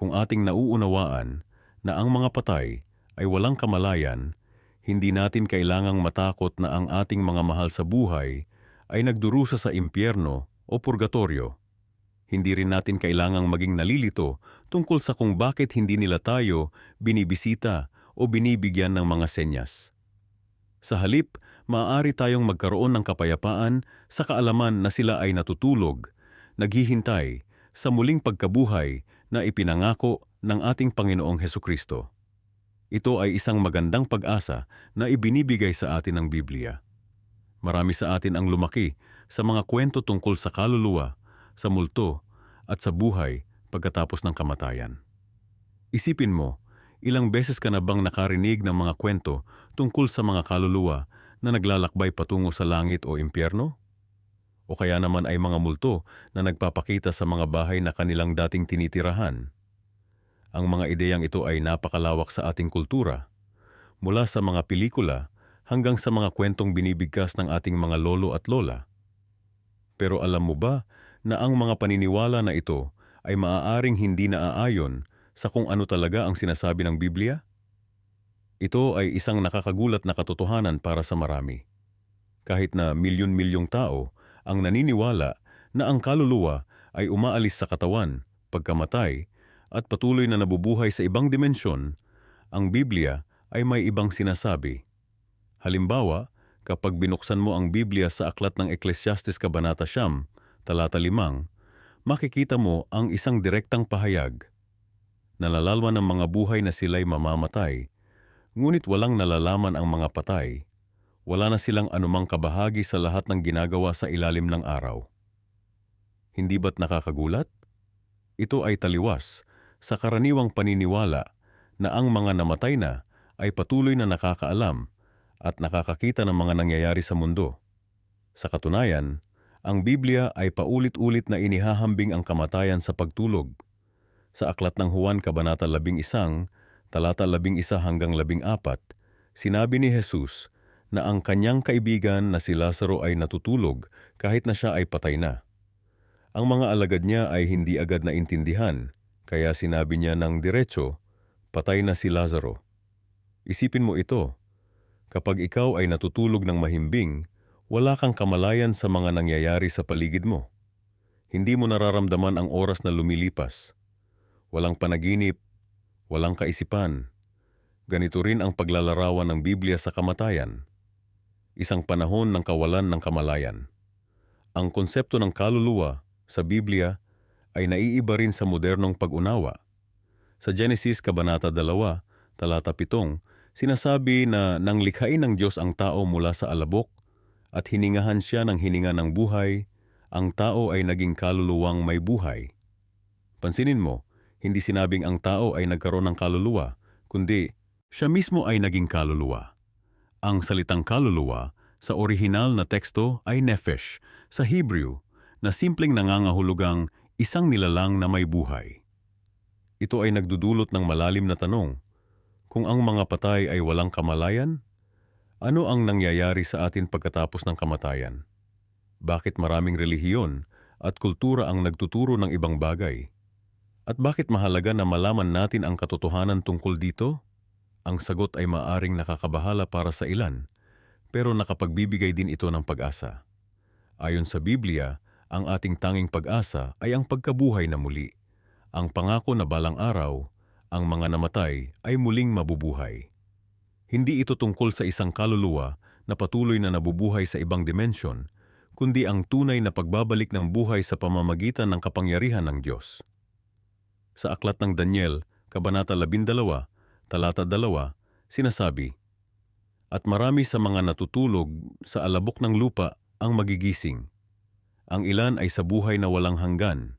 Kung ating nauunawaan na ang mga patay ay walang kamalayan, hindi natin kailangang matakot na ang ating mga mahal sa buhay ay nagdurusa sa impyerno o purgatorio. Hindi rin natin kailangang maging nalilito tungkol sa kung bakit hindi nila tayo binibisita o binibigyan ng mga senyas. Sa halip, maaari tayong magkaroon ng kapayapaan sa kaalaman na sila ay natutulog, naghihintay sa muling pagkabuhay na ipinangako ng ating Panginoong Hesukristo. Ito ay isang magandang pag-asa na ibinibigay sa atin ng Biblia. Marami sa atin ang lumaki sa mga kwento tungkol sa kaluluwa, sa multo, at sa buhay pagkatapos ng kamatayan. Isipin mo, ilang beses ka na bang nakarinig ng mga kwento tungkol sa mga kaluluwa na naglalakbay patungo sa langit o impyerno? O kaya naman ay mga multo na nagpapakita sa mga bahay na kanilang dating tinitirahan? Ang mga ideyang ito ay napakalawak sa ating kultura, mula sa mga pelikula hanggang sa mga kwentong binibigkas ng ating mga lolo at lola. Pero alam mo ba na ang mga paniniwala na ito ay maaaring hindi naaayon sa kung ano talaga ang sinasabi ng Biblia? Ito ay isang nakakagulat na katotohanan para sa marami. Kahit na milyon-milyong tao ang naniniwala na ang kaluluwa ay umaalis sa katawan, pagkamatay, at patuloy na nabubuhay sa ibang dimensyon, ang Biblia ay may ibang sinasabi. Halimbawa, kapag binuksan mo ang Biblia sa aklat ng Ecclesiastes Kabanata 9, talata 5, makikita mo ang isang direktang pahayag. Nalalaman ng mga buhay na sila'y mamamatay, ngunit walang nalalaman ang mga patay. Wala na silang anumang kabahagi sa lahat ng ginagawa sa ilalim ng araw. Hindi ba't nakakagulat? Ito ay taliwas sa karaniwang paniniwala na ang mga namatay na ay patuloy na nakakaalam at nakakakita ng mga nangyayari sa mundo. Sa katunayan, ang Biblia ay paulit-ulit na inihahambing ang kamatayan sa pagtulog. Sa aklat ng Juan Kabanata 11, talata 11 hanggang 14, sinabi ni Jesus na ang kanyang kaibigan na si Lazaro ay natutulog kahit na siya ay patay na. Ang mga alagad niya ay hindi agad naintindihan, kaya sinabi niya ng diretso, patay na si Lazaro. Isipin mo ito, kapag ikaw ay natutulog ng mahimbing, wala kang kamalayan sa mga nangyayari sa paligid mo. Hindi mo nararamdaman ang oras na lumilipas. Walang panaginip, walang kaisipan. Ganito rin ang paglalarawan ng Biblia sa kamatayan. Isang panahon ng kawalan ng kamalayan. Ang konsepto ng kaluluwa sa Biblia ay naiiba rin sa modernong pag-unawa. Sa Genesis Kabanata 2, talata 7, sinasabi na nang likhain ng Diyos ang tao mula sa alabok at hiningahan siya ng hininga ng buhay, ang tao ay naging kaluluwang may buhay. Pansinin mo, hindi sinabing ang tao ay nagkaroon ng kaluluwa, kundi siya mismo ay naging kaluluwa. Ang salitang kaluluwa sa orihinal na teksto ay nephesh sa Hebrew na simpleng nangangahulugang isang nilalang na may buhay. Ito ay nagdudulot ng malalim na tanong. Kung ang mga patay ay walang kamalayan, ano ang nangyayari sa atin pagkatapos ng kamatayan? Bakit maraming relihiyon at kultura ang nagtuturo ng ibang bagay? At bakit mahalaga na malaman natin ang katotohanan tungkol dito? Ang sagot ay maaring nakakabahala para sa ilan, pero nakapagbibigay din ito ng pag-asa. Ayon sa Biblia, ang ating tanging pag-asa ay ang pagkabuhay na muli, ang pangako na balang araw, ang mga namatay ay muling mabubuhay. Hindi ito tungkol sa isang kaluluwa na patuloy na nabubuhay sa ibang dimensyon, kundi ang tunay na pagbabalik ng buhay sa pamamagitan ng kapangyarihan ng Diyos. Sa aklat ng Daniel, Kabanata 12, talata 2, sinasabi, "At marami sa mga natutulog sa alabok ng lupa ang magigising. Ang ilan ay sa buhay na walang hanggan,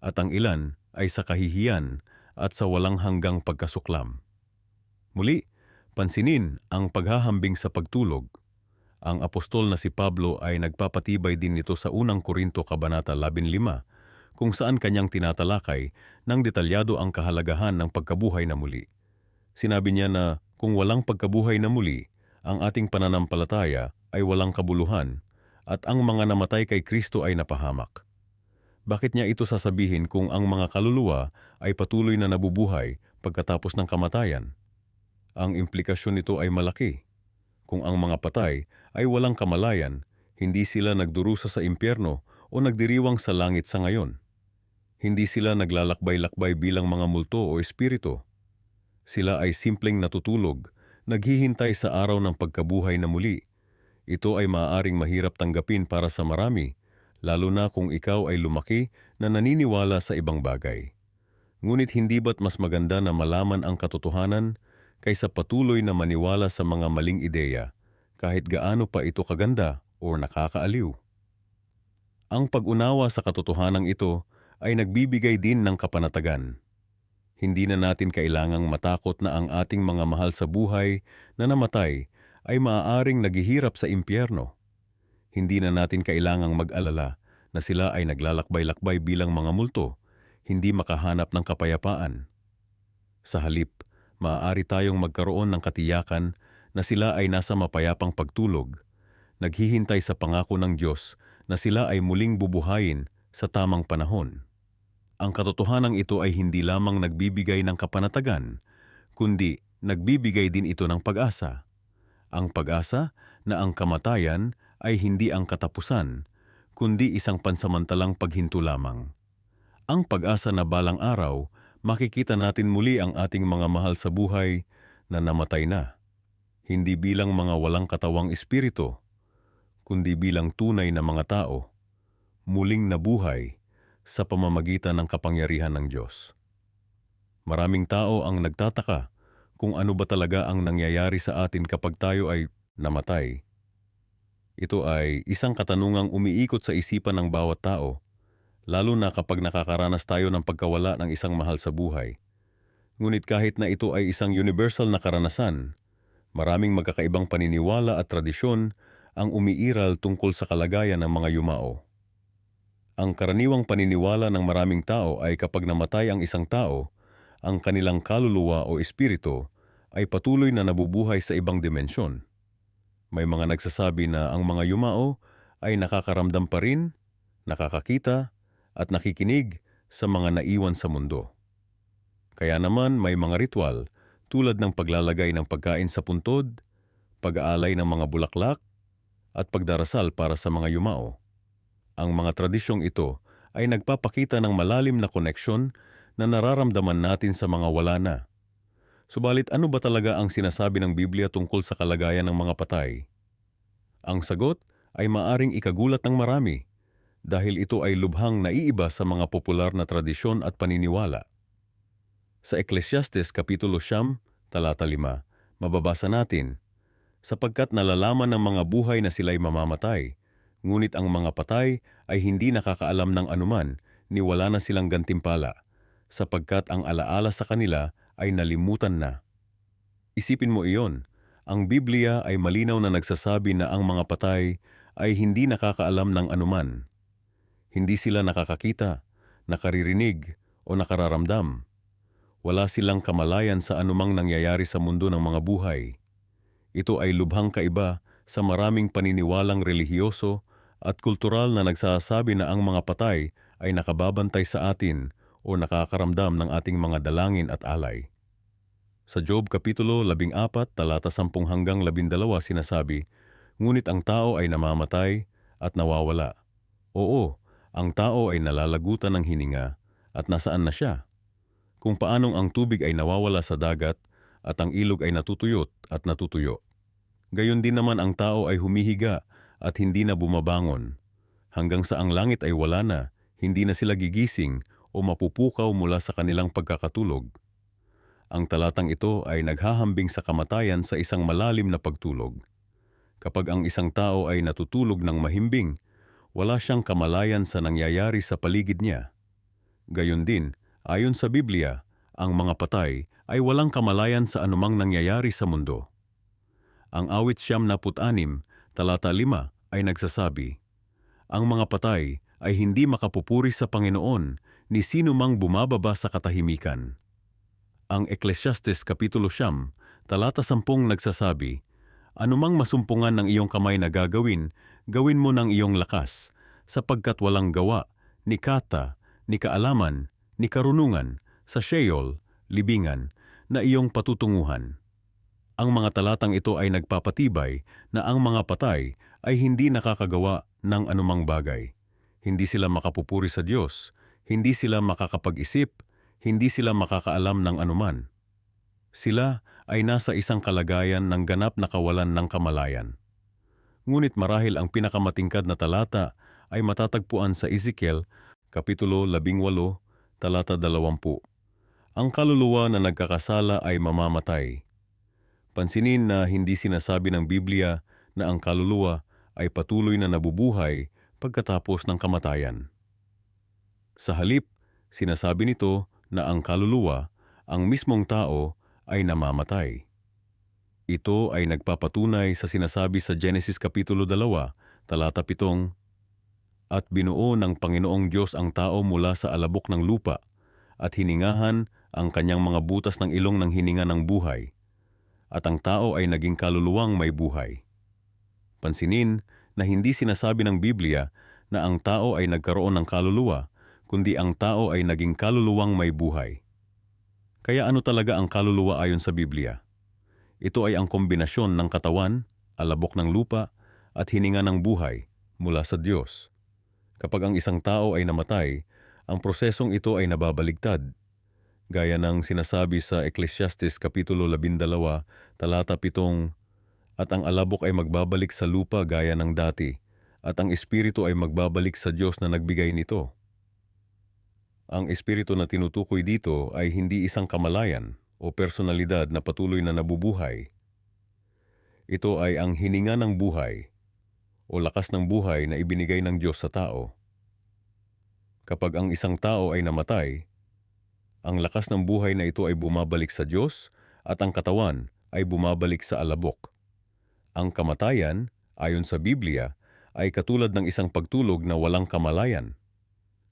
at ang ilan ay sa kahihiyan at sa walang hanggang pagkasuklam." Muli, pansinin ang paghahambing sa pagtulog. Ang apostol na si Pablo ay nagpapatibay din nito sa unang Korinto Kabanata 15, kung saan kanyang tinatalakay ng detalyado ang kahalagahan ng pagkabuhay na muli. Sinabi niya na kung walang pagkabuhay na muli, ang ating pananampalataya ay walang kabuluhan at ang mga namatay kay Kristo ay napahamak. Bakit niya ito sasabihin kung ang mga kaluluwa ay patuloy na nabubuhay pagkatapos ng kamatayan? Ang implikasyon nito ay malaki. Kung ang mga patay ay walang kamalayan, hindi sila nagdurusa sa impyerno o nagdiriwang sa langit sa ngayon. Hindi sila naglalakbay-lakbay bilang mga multo o espiritu. Sila ay simpleng natutulog, naghihintay sa araw ng pagkabuhay na muli. Ito ay maaaring mahirap tanggapin para sa marami, lalo na kung ikaw ay lumaki na naniniwala sa ibang bagay. Ngunit hindi ba't mas maganda na malaman ang katotohanan kaysa patuloy na maniwala sa mga maling ideya, kahit gaano pa ito kaganda o nakakaaliw? Ang pag-unawa sa katotohanang ito ay nagbibigay din ng kapanatagan. Hindi na natin kailangang matakot na ang ating mga mahal sa buhay na namatay ay maaaring naghihirap sa impyerno. Hindi na natin kailangang mag-alala na sila ay naglalakbay-lakbay bilang mga multo, hindi makahanap ng kapayapaan. Sa halip, maaari tayong magkaroon ng katiyakan na sila ay nasa mapayapang pagtulog, naghihintay sa pangako ng Diyos na sila ay muling bubuhayin sa tamang panahon. Ang katotohanang ito ay hindi lamang nagbibigay ng kapanatagan, kundi nagbibigay din ito ng pag-asa. Ang pag-asa na ang kamatayan ay hindi ang katapusan, kundi isang pansamantalang paghinto lamang. Ang pag-asa na balang araw, makikita natin muli ang ating mga mahal sa buhay na namatay na. Hindi bilang mga walang katawang espiritu, kundi bilang tunay na mga tao, muling nabuhay sa pamamagitan ng kapangyarihan ng Diyos. Maraming tao ang nagtataka kung ano ba talaga ang nangyayari sa atin kapag tayo ay namatay. Ito ay isang katanungang umiikot sa isipan ng bawat tao, lalo na kapag nakakaranas tayo ng pagkawala ng isang mahal sa buhay. Ngunit kahit na ito ay isang universal na karanasan, maraming magkakaibang paniniwala at tradisyon ang umiiral tungkol sa kalagayan ng mga yumao. Ang karaniwang paniniwala ng maraming tao ay kapag namatay ang isang tao, ang kanilang kaluluwa o espiritu ay patuloy na nabubuhay sa ibang dimensyon. May mga nagsasabi na ang mga yumao ay nakakaramdam pa rin, nakakakita, at nakikinig sa mga naiwan sa mundo. Kaya naman may mga ritual tulad ng paglalagay ng pagkain sa puntod, pag-aalay ng mga bulaklak, at pagdarasal para sa mga yumao. Ang mga tradisyong ito ay nagpapakita ng malalim na koneksyon na nararamdaman natin sa mga wala na. Subalit ano ba talaga ang sinasabi ng Biblia tungkol sa kalagayan ng mga patay? Ang sagot ay maaring ikagulat ng marami dahil ito ay lubhang naiiba sa mga popular na tradisyon at paniniwala. Sa Ecclesiastes Kapitulo 9, talata 5, mababasa natin, "Sapagkat nalalaman ng mga buhay na sila'y mamamatay, ngunit ang mga patay ay hindi nakakaalam ng anuman ni wala na silang gantimpala, sapagkat ang alaala sa kanila ay nalimutan na." Isipin mo iyon, ang Biblia ay malinaw na nagsasabi na ang mga patay ay hindi nakakaalam ng anuman. Hindi sila nakakakita, nakaririnig o nakararamdam. Wala silang kamalayan sa anumang nangyayari sa mundo ng mga buhay. Ito ay lubhang kaiba sa maraming paniniwalang relihiyoso at kultural na nagsasabi na ang mga patay ay nakababantay sa atin o nakakaramdam ng ating mga dalangin at alay. Sa Job Kapitulo 14, talata 10 hanggang 12 sinasabi, "Ngunit ang tao ay namamatay at nawawala. Oo, ang tao ay nalalagutan ng hininga at nasaan na siya? kung paanong ang tubig ay nawawala sa dagat at ang ilog ay natutuyot at natutuyo. Gayon din naman ang tao ay humihiga at hindi na bumabangon, hanggang sa ang langit ay wala na, hindi na sila gigising o mapupukaw mula sa kanilang pagkakatulog. Ang talatang ito ay naghahambing sa kamatayan sa isang malalim na pagtulog. Kapag ang isang tao ay natutulog ng mahimbing, wala siyang kamalayan sa nangyayari sa paligid niya. Gayon din, ayon sa Biblia, ang mga patay ay walang kamalayan sa anumang nangyayari sa mundo. Ang awit 96, talata 5 ay nagsasabi, "Ang mga patay ay hindi makapupuri sa Panginoon ni sino mang bumababa sa katahimikan." Ang Ecclesiastes Kapitulo 9, talata 10 nagsasabi, "Anumang masumpungan ng iyong kamay na gagawin, gawin mo ng iyong lakas, sapagkat walang gawa, ni kata, ni kaalaman, ni karunungan, sa Sheol, libingan, na iyong patutunguhan." Ang mga talatang ito ay nagpapatibay na ang mga patay ay hindi nakakagawa ng anumang bagay. Hindi sila makapupuri sa Diyos, hindi sila makakapag-isip, hindi sila makakaalam ng anuman. Sila ay nasa isang kalagayan ng ganap na kawalan ng kamalayan. Ngunit marahil ang pinakamatingkad na talata ay matatagpuan sa Ezekiel, Kapitulo 18, talata 20. Ang kaluluwa na nagkakasala ay mamamatay. Pansinin na hindi sinasabi ng Biblia na ang kaluluwa ay patuloy na nabubuhay pagkatapos ng kamatayan. Sa halip, sinasabi nito na ang kaluluwa, ang mismong tao, ay namamatay. Ito ay nagpapatunay sa sinasabi sa Genesis Kapitulo 2, talata 7, "At binuo ng Panginoong Diyos ang tao mula sa alabok ng lupa, at hiningahan ang kanyang mga butas ng ilong ng hininga ng buhay. At ang tao ay naging kaluluwang may buhay." Pansinin na hindi sinasabi ng Biblia na ang tao ay nagkaroon ng kaluluwa, kundi ang tao ay naging kaluluwang may buhay. Kaya ano talaga ang kaluluwa ayon sa Biblia? Ito ay ang kombinasyon ng katawan, alabok ng lupa, at hininga ng buhay mula sa Diyos. Kapag ang isang tao ay namatay, ang prosesong ito ay nababaligtad. Gaya ng sinasabi sa Ecclesiastes Kapitulo 12, talata 7, "At ang alabok ay magbabalik sa lupa gaya ng dati, at ang espiritu ay magbabalik sa Diyos na nagbigay nito." Ang espiritu na tinutukoy dito ay hindi isang kamalayan o personalidad na patuloy na nabubuhay. Ito ay ang hininga ng buhay o lakas ng buhay na ibinigay ng Diyos sa tao. Kapag ang isang tao ay namatay, ang lakas ng buhay na ito ay bumabalik sa Diyos at ang katawan ay bumabalik sa alabok. Ang kamatayan, ayon sa Biblia, ay katulad ng isang pagtulog na walang kamalayan.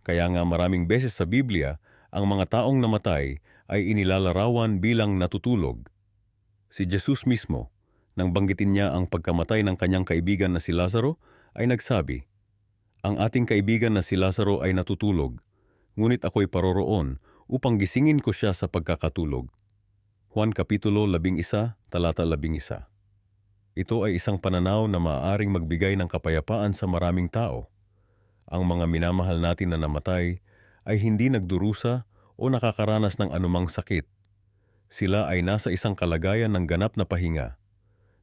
Kaya nga maraming beses sa Biblia, ang mga taong namatay ay inilalarawan bilang natutulog. Si Jesus mismo, nang banggitin niya ang pagkamatay ng kanyang kaibigan na si Lazaro, ay nagsabi, "Ang ating kaibigan na si Lazaro ay natutulog, ngunit ako'y paroroon upang gisingin ko siya sa pagkakatulog." Juan Kapitulo 11, talata 11. Ito ay isang pananaw na maaaring magbigay ng kapayapaan sa maraming tao. Ang mga minamahal natin na namatay ay hindi nagdurusa o nakakaranas ng anumang sakit. Sila ay nasa isang kalagayan ng ganap na pahinga,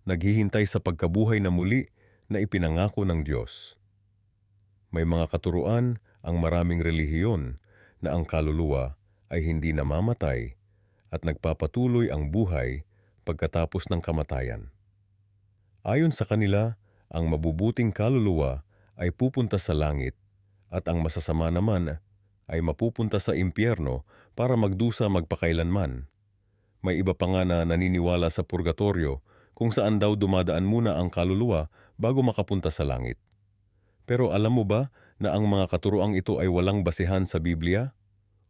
naghihintay sa pagkabuhay na muli na ipinangako ng Diyos. May mga katuruan ang maraming relihiyon na ang kaluluwa ay hindi namamatay at nagpapatuloy ang buhay pagkatapos ng kamatayan. Ayon sa kanila, ang mabubuting kaluluwa ay pupunta sa langit at ang masasama naman ay mapupunta sa impyerno para magdusa magpakailanman. May iba pa nga na naniniwala sa purgatorio kung saan daw dumadaan muna ang kaluluwa bago makapunta sa langit. Pero alam mo ba na ang mga katuroang ito ay walang basehan sa Biblia?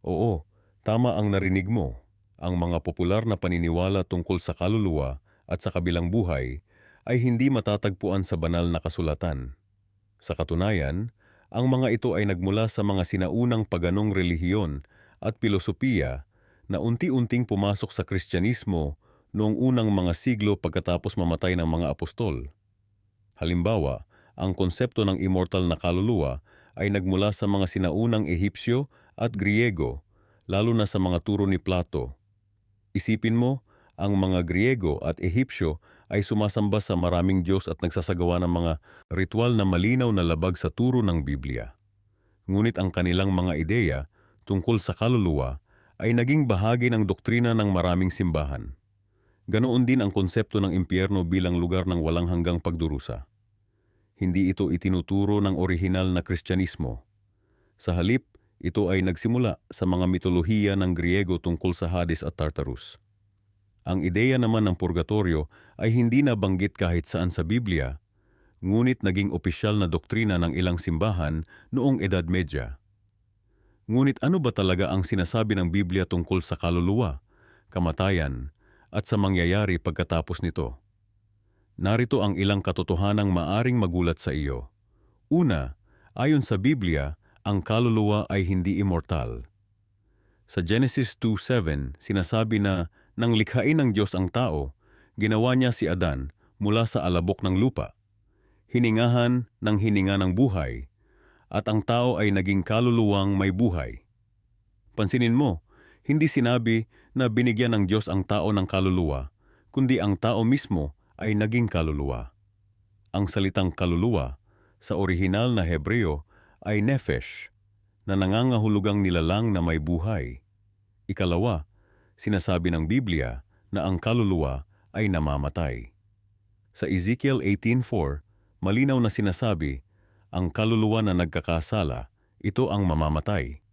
Oo, tama ang narinig mo. Ang mga popular na paniniwala tungkol sa kaluluwa at sa kabilang buhay ay hindi matatagpuan sa banal na kasulatan. Sa katunayan, ang mga ito ay nagmula sa mga sinaunang paganong relihiyon at pilosopiya na unti-unting pumasok sa Kristyanismo noong unang mga siglo pagkatapos mamatay ng mga apostol. Halimbawa, ang konsepto ng immortal na kaluluwa ay nagmula sa mga sinaunang Ehipsyo at Griego, lalo na sa mga turo ni Plato. Isipin mo, ang mga Griego at Ehipsyo ay sumasamba sa maraming Diyos at nagsasagawa ng mga ritual na malinaw na labag sa turo ng Biblia. Ngunit ang kanilang mga ideya tungkol sa kaluluwa ay naging bahagi ng doktrina ng maraming simbahan. Ganoon din ang konsepto ng impyerno bilang lugar ng walang hanggang pagdurusa. Hindi ito itinuturo ng orihinal na Kristyanismo. Sa halip, ito ay nagsimula sa mga mitolohiya ng Griego tungkol sa Hades at Tartarus. Ang ideya naman ng purgatorio ay hindi nabanggit kahit saan sa Biblia, ngunit naging opisyal na doktrina ng ilang simbahan noong Edad Medya. Ngunit ano ba talaga ang sinasabi ng Biblia tungkol sa kaluluwa, kamatayan, at sa mangyayari pagkatapos nito? Narito ang ilang katotohanang maaring magulat sa iyo. Una, ayon sa Biblia, ang kaluluwa ay hindi immortal. Sa Genesis 2:7, sinasabi na nang likhain ng Diyos ang tao, ginawa niya si Adan mula sa alabok ng lupa. Hiningahan ng hininga ng buhay, at ang tao ay naging kaluluwang may buhay. Pansinin mo, hindi sinabi na binigyan ng Diyos ang tao ng kaluluwa, kundi ang tao mismo ay naging kaluluwa. Ang salitang kaluluwa sa orihinal na Hebreo ay nephesh, na nangangahulugang nilalang na may buhay. Ikalawa, sinasabi ng Biblia na ang kaluluwa ay namamatay. Sa Ezekiel 18:4, malinaw na sinasabi, ang kaluluwa na nagkakasala, ito ang mamamatay.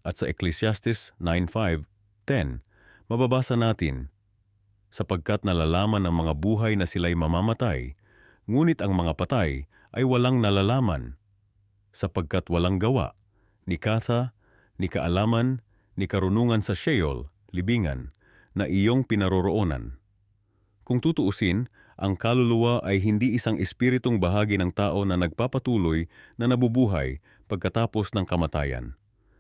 At sa Ecclesiastes 9:5-10, mababasa natin, sapagkat nalalaman ng mga buhay na sila'y mamamatay, ngunit ang mga patay ay walang nalalaman, sapagkat walang gawa, ni katha, ni kaalaman, ni karunungan sa Sheol, libingan, na iyong pinaroroonan. Kung tutuusin, ang kaluluwa ay hindi isang espiritong bahagi ng tao na nagpapatuloy na nabubuhay pagkatapos ng kamatayan.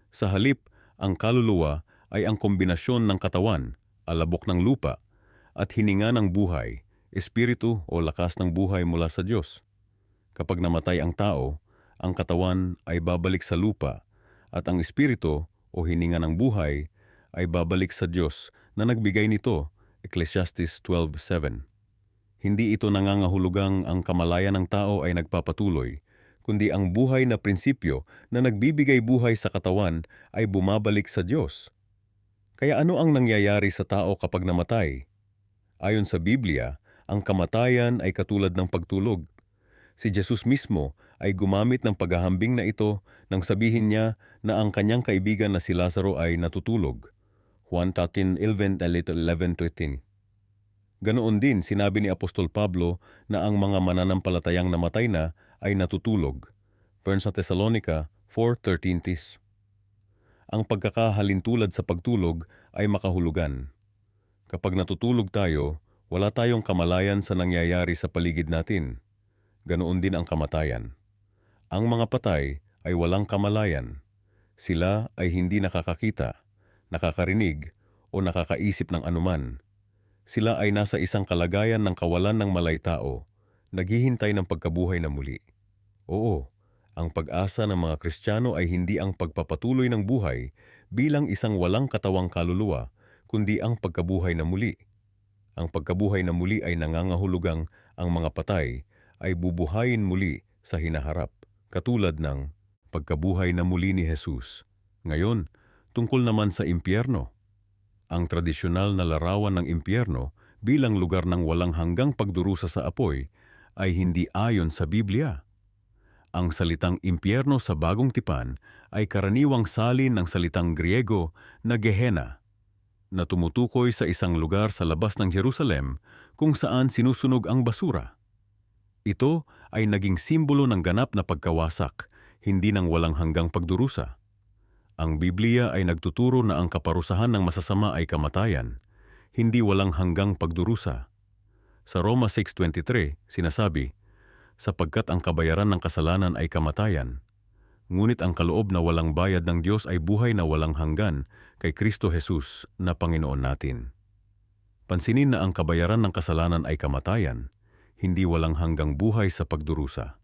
Sa halip, ang kaluluwa ay ang kombinasyon ng katawan, alabok ng lupa, at hininga ng buhay, espiritu o lakas ng buhay mula sa Diyos. Kapag namatay ang tao, ang katawan ay babalik sa lupa, at ang espiritu o hininga ng buhay ay babalik sa Diyos na nagbigay nito, Ecclesiastes 12:7. Hindi ito nangangahulugang ang kamalayan ng tao ay nagpapatuloy, kundi ang buhay na prinsipyo na nagbibigay buhay sa katawan ay bumabalik sa Diyos. Kaya ano ang nangyayari sa tao kapag namatay? Ayon sa Biblia, ang kamatayan ay katulad ng pagtulog. Si Jesus mismo ay gumamit ng paghahambing na ito nang sabihin niya na ang kanyang kaibigan na si Lazaro ay natutulog. Juan 13:11-13. Ganoon din sinabi ni Apostol Pablo na ang mga mananampalatayang namatay na ay natutulog. 1 Thessalonica 4:13. Ang pagkakahalintulad sa pagtulog ay makahulugan. Kapag natutulog tayo, wala tayong kamalayan sa nangyayari sa paligid natin. Ganoon din ang kamatayan. Ang mga patay ay walang kamalayan. Sila ay hindi nakakakita, nakakarinig, o nakakaisip ng anuman. Sila ay nasa isang kalagayan ng kawalan ng malay-tao, naghihintay ng pagkabuhay na muli. Oo, ang pag-asa ng mga Kristiyano ay hindi ang pagpapatuloy ng buhay bilang isang walang katawang kaluluwa, kundi ang pagkabuhay na muli. Ang pagkabuhay na muli ay nangangahulugang ang mga patay ay bubuhayin muli sa hinaharap, katulad ng pagkabuhay na muli ni Jesus. Ngayon, tungkol naman sa impyerno. Ang tradisyonal na larawan ng impyerno bilang lugar ng walang hanggang pagdurusa sa apoy ay hindi ayon sa Biblia. Ang salitang impyerno sa Bagong Tipan ay karaniwang salin ng salitang Griego na Gehenna, na tumutukoy sa isang lugar sa labas ng Jerusalem kung saan sinusunog ang basura. Ito ay naging simbolo ng ganap na pagkawasak, hindi ng walang hanggang pagdurusa. Ang Biblia ay nagtuturo na ang kaparusahan ng masasama ay kamatayan, hindi walang hanggang pagdurusa. Sa Roma 6:23, sinasabi, sapagkat ang kabayaran ng kasalanan ay kamatayan, ngunit ang kaloob na walang bayad ng Diyos ay buhay na walang hanggan kay Kristo Jesus na Panginoon natin. Pansinin na ang kabayaran ng kasalanan ay kamatayan, hindi walang hanggang buhay sa pagdurusa.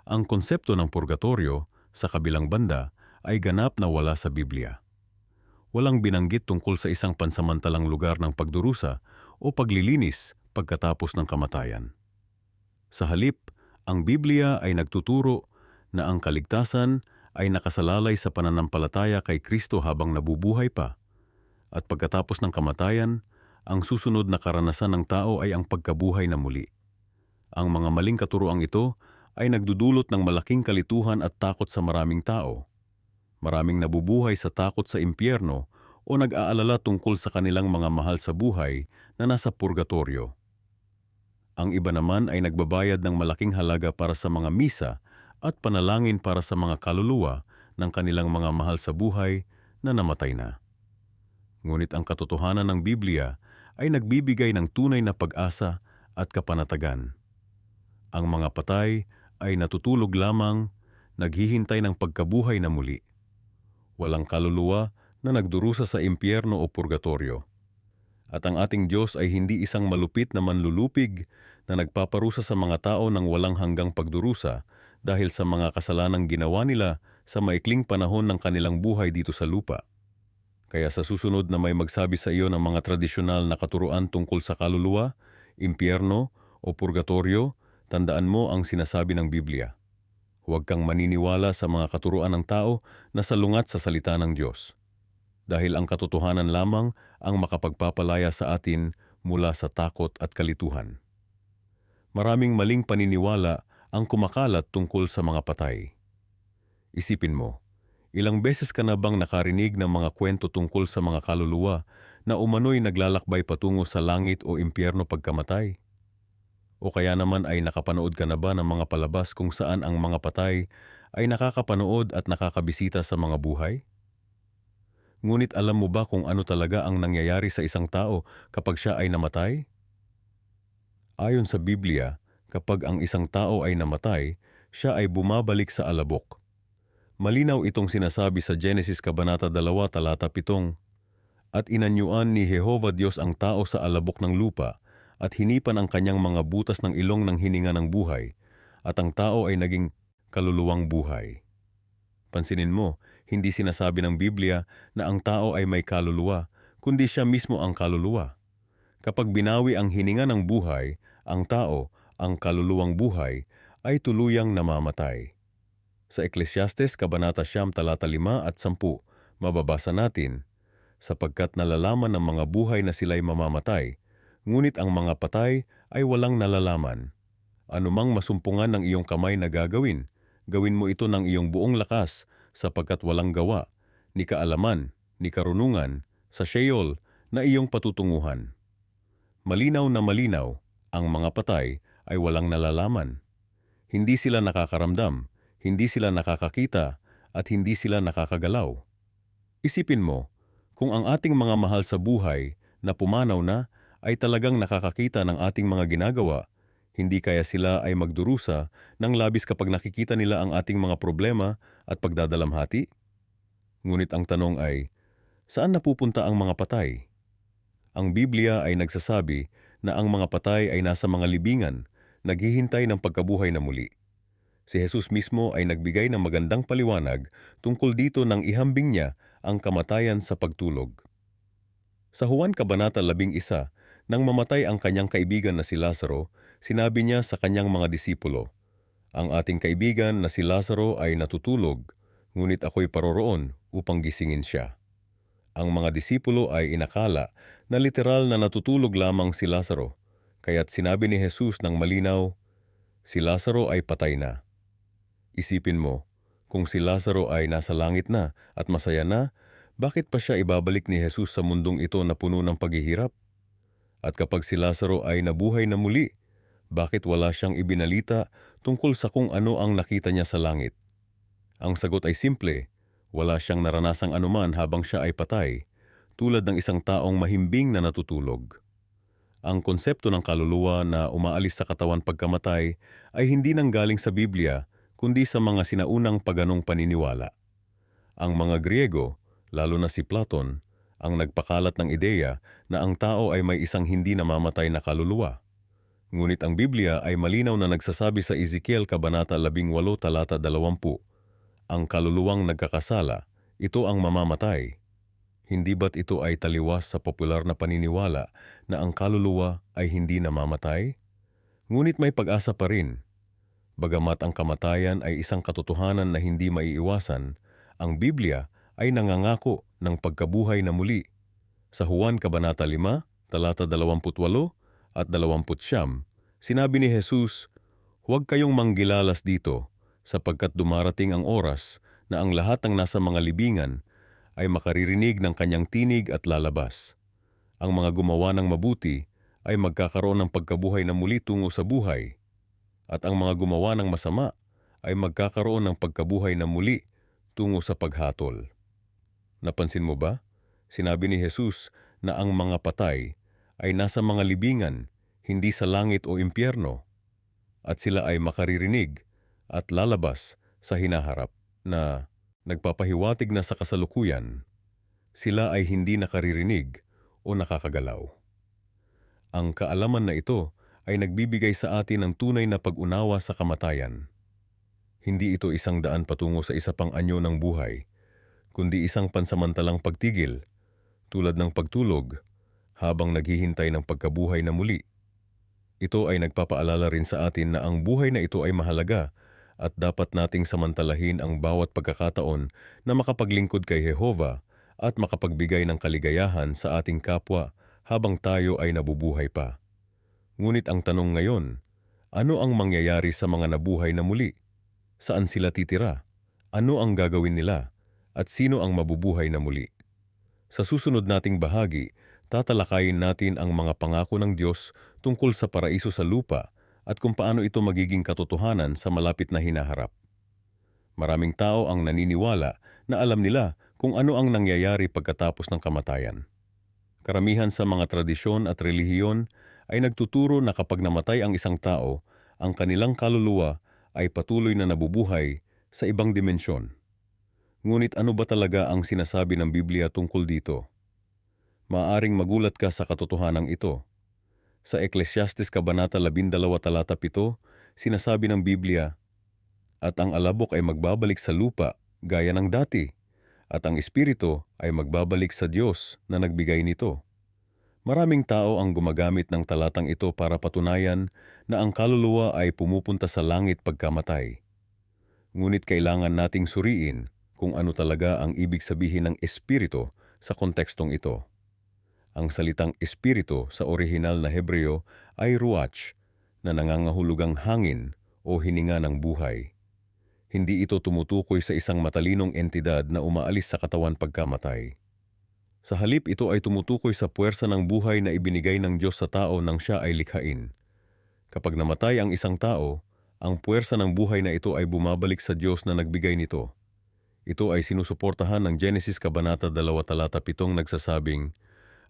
Ang konsepto ng purgatorio, sa kabilang banda, ay ganap na wala sa Biblia. Walang binanggit tungkol sa isang pansamantalang lugar ng pagdurusa o paglilinis pagkatapos ng kamatayan. Sa halip, ang Biblia ay nagtuturo na ang kaligtasan ay nakasalalay sa pananampalataya kay Kristo habang nabubuhay pa, at pagkatapos ng kamatayan, ang susunod na karanasan ng tao ay ang pagkabuhay na muli. Ang mga maling katuroang ito ay nagdudulot ng malaking kalituhan at takot sa maraming tao. Maraming nabubuhay sa takot sa impyerno o nag-aalala tungkol sa kanilang mga mahal sa buhay na nasa purgatorio. Ang iba naman ay nagbabayad ng malaking halaga para sa mga misa at panalangin para sa mga kaluluwa ng kanilang mga mahal sa buhay na namatay na. Ngunit ang katotohanan ng Biblia ay nagbibigay ng tunay na pag-asa at kapanatagan. Ang mga patay ay natutulog lamang, naghihintay ng pagkabuhay na muli. Walang kaluluwa na nagdurusa sa impyerno o purgatorio. At ang ating Diyos ay hindi isang malupit na manlulupig na nagpaparusa sa mga tao ng walang hanggang pagdurusa dahil sa mga kasalanang ginawa nila sa maikling panahon ng kanilang buhay dito sa lupa. Kaya sa susunod na may magsabi sa iyo ng mga tradisyonal na katuruan tungkol sa kaluluwa, impyerno o purgatorio, tandaan mo ang sinasabi ng Biblia. Huwag kang maniniwala sa mga katuruan ng tao na salungat sa salita ng Diyos. Dahil ang katotohanan lamang ang makapagpapalaya sa atin mula sa takot at kalituhan. Maraming maling paniniwala ang kumakalat tungkol sa mga patay. Isipin mo, ilang beses ka na bang nakarinig ng mga kwento tungkol sa mga kaluluwa na umano'y naglalakbay patungo sa langit o impyerno pagkamatay? O kaya naman ay nakapanood ka na ba ng mga palabas kung saan ang mga patay ay nakakapanood at nakakabisita sa mga buhay? Ngunit alam mo ba kung ano talaga ang nangyayari sa isang tao kapag siya ay namatay? Ayon sa Biblia, kapag ang isang tao ay namatay, siya ay bumabalik sa alabok. Malinaw itong sinasabi sa Genesis Kabanata 2, Talata 7, "At inanyuan ni Jehova Diyos ang tao sa alabok ng lupa, at hinipan ang kanyang mga butas ng ilong ng hininga ng buhay, at ang tao ay naging kaluluwang buhay." Pansinin mo, hindi sinasabi ng Biblia na ang tao ay may kaluluwa, kundi siya mismo ang kaluluwa. Kapag binawi ang hininga ng buhay, ang tao, ang kaluluwang buhay, ay tuluyang namamatay. Sa Ecclesiastes Kabanata 9, Talata 5 at 10, mababasa natin, "Sapagkat nalalaman ng mga buhay na sila'y mamamatay, ngunit ang mga patay ay walang nalalaman. Anumang masumpungan ng iyong kamay na gagawin, gawin mo ito ng iyong buong lakas, sapagkat walang gawa, ni kaalaman, ni karunungan, sa Sheol na iyong patutunguhan." Malinaw na malinaw, ang mga patay ay walang nalalaman. Hindi sila nakakaramdam, hindi sila nakakakita, at hindi sila nakakagalaw. Isipin mo, kung ang ating mga mahal sa buhay na pumanaw na ay talagang nakakakita ng ating mga ginagawa, hindi kaya sila ay magdurusa ng labis kapag nakikita nila ang ating mga problema at pagdadalamhati? Ngunit ang tanong ay, saan napupunta ang mga patay? Ang Biblia ay nagsasabi na ang mga patay ay nasa mga libingan, naghihintay ng pagkabuhay na muli. Si Jesus mismo ay nagbigay ng magandang paliwanag tungkol dito nang ihambing niya ang kamatayan sa pagtulog. Sa Juan Kabanata 11, nang mamatay ang kanyang kaibigan na si Lazaro, sinabi niya sa kanyang mga disipulo, "Ang ating kaibigan na si Lazaro ay natutulog, ngunit ako'y paroroon upang gisingin siya." Ang mga disipulo ay inakala na literal na natutulog lamang si Lazaro, kaya't sinabi ni Jesus ng malinaw, "Si Lazaro ay patay na." Isipin mo, kung si Lazaro ay nasa langit na at masaya na, bakit pa siya ibabalik ni Jesus sa mundong ito na puno ng paghihirap? At kapag si Lazaro ay nabuhay na muli, bakit wala siyang ibinalita tungkol sa kung ano ang nakita niya sa langit? Ang sagot ay simple, wala siyang naranasang anuman habang siya ay patay, tulad ng isang taong mahimbing na natutulog. Ang konsepto ng kaluluwa na umaalis sa katawan pagkamatay ay hindi nanggaling sa Biblia, kundi sa mga sinaunang paganong paniniwala. Ang mga Griego, lalo na si Platon, ang nagpakalat ng ideya na ang tao ay may isang hindi namamatay na kaluluwa. Ngunit ang Biblia ay malinaw na nagsasabi sa Ezekiel Kabanata 18, Talata 20, "Ang kaluluwang nagkakasala, ito ang mamamatay." Hindi ba't ito ay taliwas sa popular na paniniwala na ang kaluluwa ay hindi namamatay? Ngunit may pag-asa pa rin. Bagamat ang kamatayan ay isang katotohanan na hindi maiiwasan, ang Biblia ay nangangako ng pagkabuhay na muli. Sa Juan Kabanata 5, talata 28 at 29, sinabi ni Jesus, "Huwag kayong manggilalas dito, sapagkat dumarating ang oras na ang lahat ng nasa mga libingan ay makaririnig ng kanyang tinig at lalabas. Ang mga gumawa ng mabuti ay magkakaroon ng pagkabuhay na muli tungo sa buhay, at ang mga gumawa ng masama ay magkakaroon ng pagkabuhay na muli tungo sa paghatol." Napansin mo ba? Sinabi ni Jesus na ang mga patay ay nasa mga libingan, hindi sa langit o impyerno, at sila ay makaririnig at lalabas sa hinaharap na nagpapahiwatig na sa kasalukuyan, sila ay hindi nakaririnig o nakakagalaw. Ang kaalaman na ito ay nagbibigay sa atin ng tunay na pag-unawa sa kamatayan. Hindi ito isang daan patungo sa isa pang anyo ng buhay, kundi isang pansamantalang pagtigil, tulad ng pagtulog, habang naghihintay ng pagkabuhay na muli. Ito ay nagpapaalala rin sa atin na ang buhay na ito ay mahalaga at dapat nating samantalahin ang bawat pagkakataon na makapaglingkod kay Jehova at makapagbigay ng kaligayahan sa ating kapwa habang tayo ay nabubuhay pa. Ngunit ang tanong ngayon, ano ang mangyayari sa mga nabuhay na muli? Saan sila titira? Ano ang gagawin nila? At sino ang mabubuhay na muli? Sa susunod nating bahagi, tatalakayin natin ang mga pangako ng Diyos tungkol sa paraiso sa lupa at kung paano ito magiging katotohanan sa malapit na hinaharap. Maraming tao ang naniniwala na alam nila kung ano ang nangyayari pagkatapos ng kamatayan. Karamihan sa mga tradisyon at relihiyon ay nagtuturo na kapag namatay ang isang tao, ang kanilang kaluluwa ay patuloy na nabubuhay sa ibang dimensyon. Ngunit ano ba talaga ang sinasabi ng Biblia tungkol dito? Maaring magulat ka sa katotohanan ito. Sa Ecclesiastes Kabanata 12, talata 7, sinasabi ng Biblia, "At ang alabok ay magbabalik sa lupa gaya ng dati, at ang espiritu ay magbabalik sa Diyos na nagbigay nito." Maraming tao ang gumagamit ng talatang ito para patunayan na ang kaluluwa ay pumupunta sa langit pagkamatay. Ngunit kailangan nating suriin kung ano talaga ang ibig sabihin ng espiritu sa kontekstong ito. Ang salitang espiritu sa orihinal na Hebreo ay ruach, na nangangahulugang hangin o hininga ng buhay. Hindi ito tumutukoy sa isang matalinong entidad na umaalis sa katawan pagkamatay. Sa halip, ito ay tumutukoy sa puwersa ng buhay na ibinigay ng Diyos sa tao nang siya ay likhain. Kapag namatay ang isang tao, ang puwersa ng buhay na ito ay bumabalik sa Diyos na nagbigay nito. Ito ay sinusuportahan ng Genesis Kabanata 2, talata 7 nagsasabing,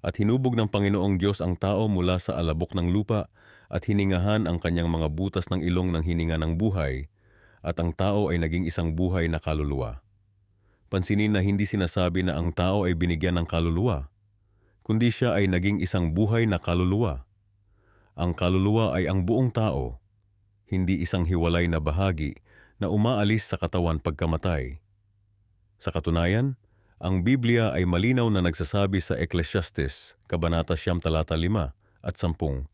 "At hinubog ng Panginoong Diyos ang tao mula sa alabok ng lupa at hiningahan ang kanyang mga butas ng ilong ng hininga ng buhay, at ang tao ay naging isang buhay na kaluluwa." Pansinin na hindi sinasabi na ang tao ay binigyan ng kaluluwa, kundi siya ay naging isang buhay na kaluluwa. Ang kaluluwa ay ang buong tao, hindi isang hiwalay na bahagi na umaalis sa katawan pagkamatay. Sa katunayan, ang Biblia ay malinaw na nagsasabi sa Ecclesiastes, Kabanata 9, talata 5 at 10,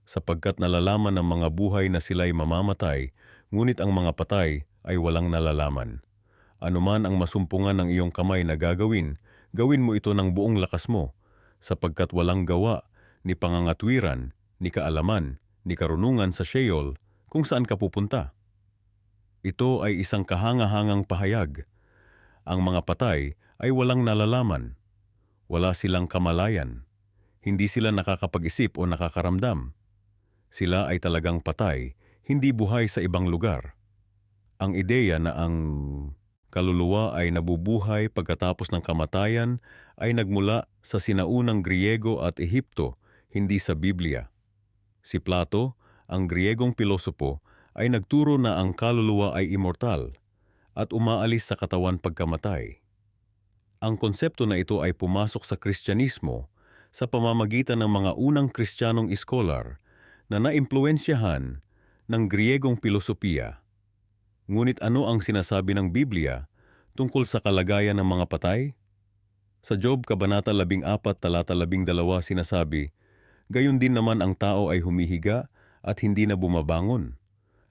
"Sapagkat nalalaman ng mga buhay na sila'y mamamatay, ngunit ang mga patay ay walang nalalaman. Anuman ang masumpungan ng iyong kamay na gagawin, gawin mo ito ng buong lakas mo, sapagkat walang gawa, ni pangangatwiran, ni kaalaman, ni karunungan sa Sheol, kung saan ka pupunta." Ito ay isang kahangahangang pahayag. Ang mga patay ay walang nalalaman. Wala silang kamalayan. Hindi sila nakakapag-isip o nakakaramdam. Sila ay talagang patay, hindi buhay sa ibang lugar. Ang ideya na ang kaluluwa ay nabubuhay pagkatapos ng kamatayan ay nagmula sa sinaunang Griego at Ehipto, hindi sa Biblia. Si Plato, ang Griegong pilosopo, ay nagturo na ang kaluluwa ay immortal at umaalis sa katawan pagkamatay. Ang konsepto na ito ay pumasok sa Kristyanismo sa pamamagitan ng mga unang Kristiyanong iskolar na naimpluwensyahan ng Griegong pilosopiya. Ngunit ano ang sinasabi ng Biblia tungkol sa kalagayan ng mga patay? Sa Job Kabanata 14, talata 12 sinasabi, "Gayon din naman ang tao ay humihiga at hindi na bumabangon.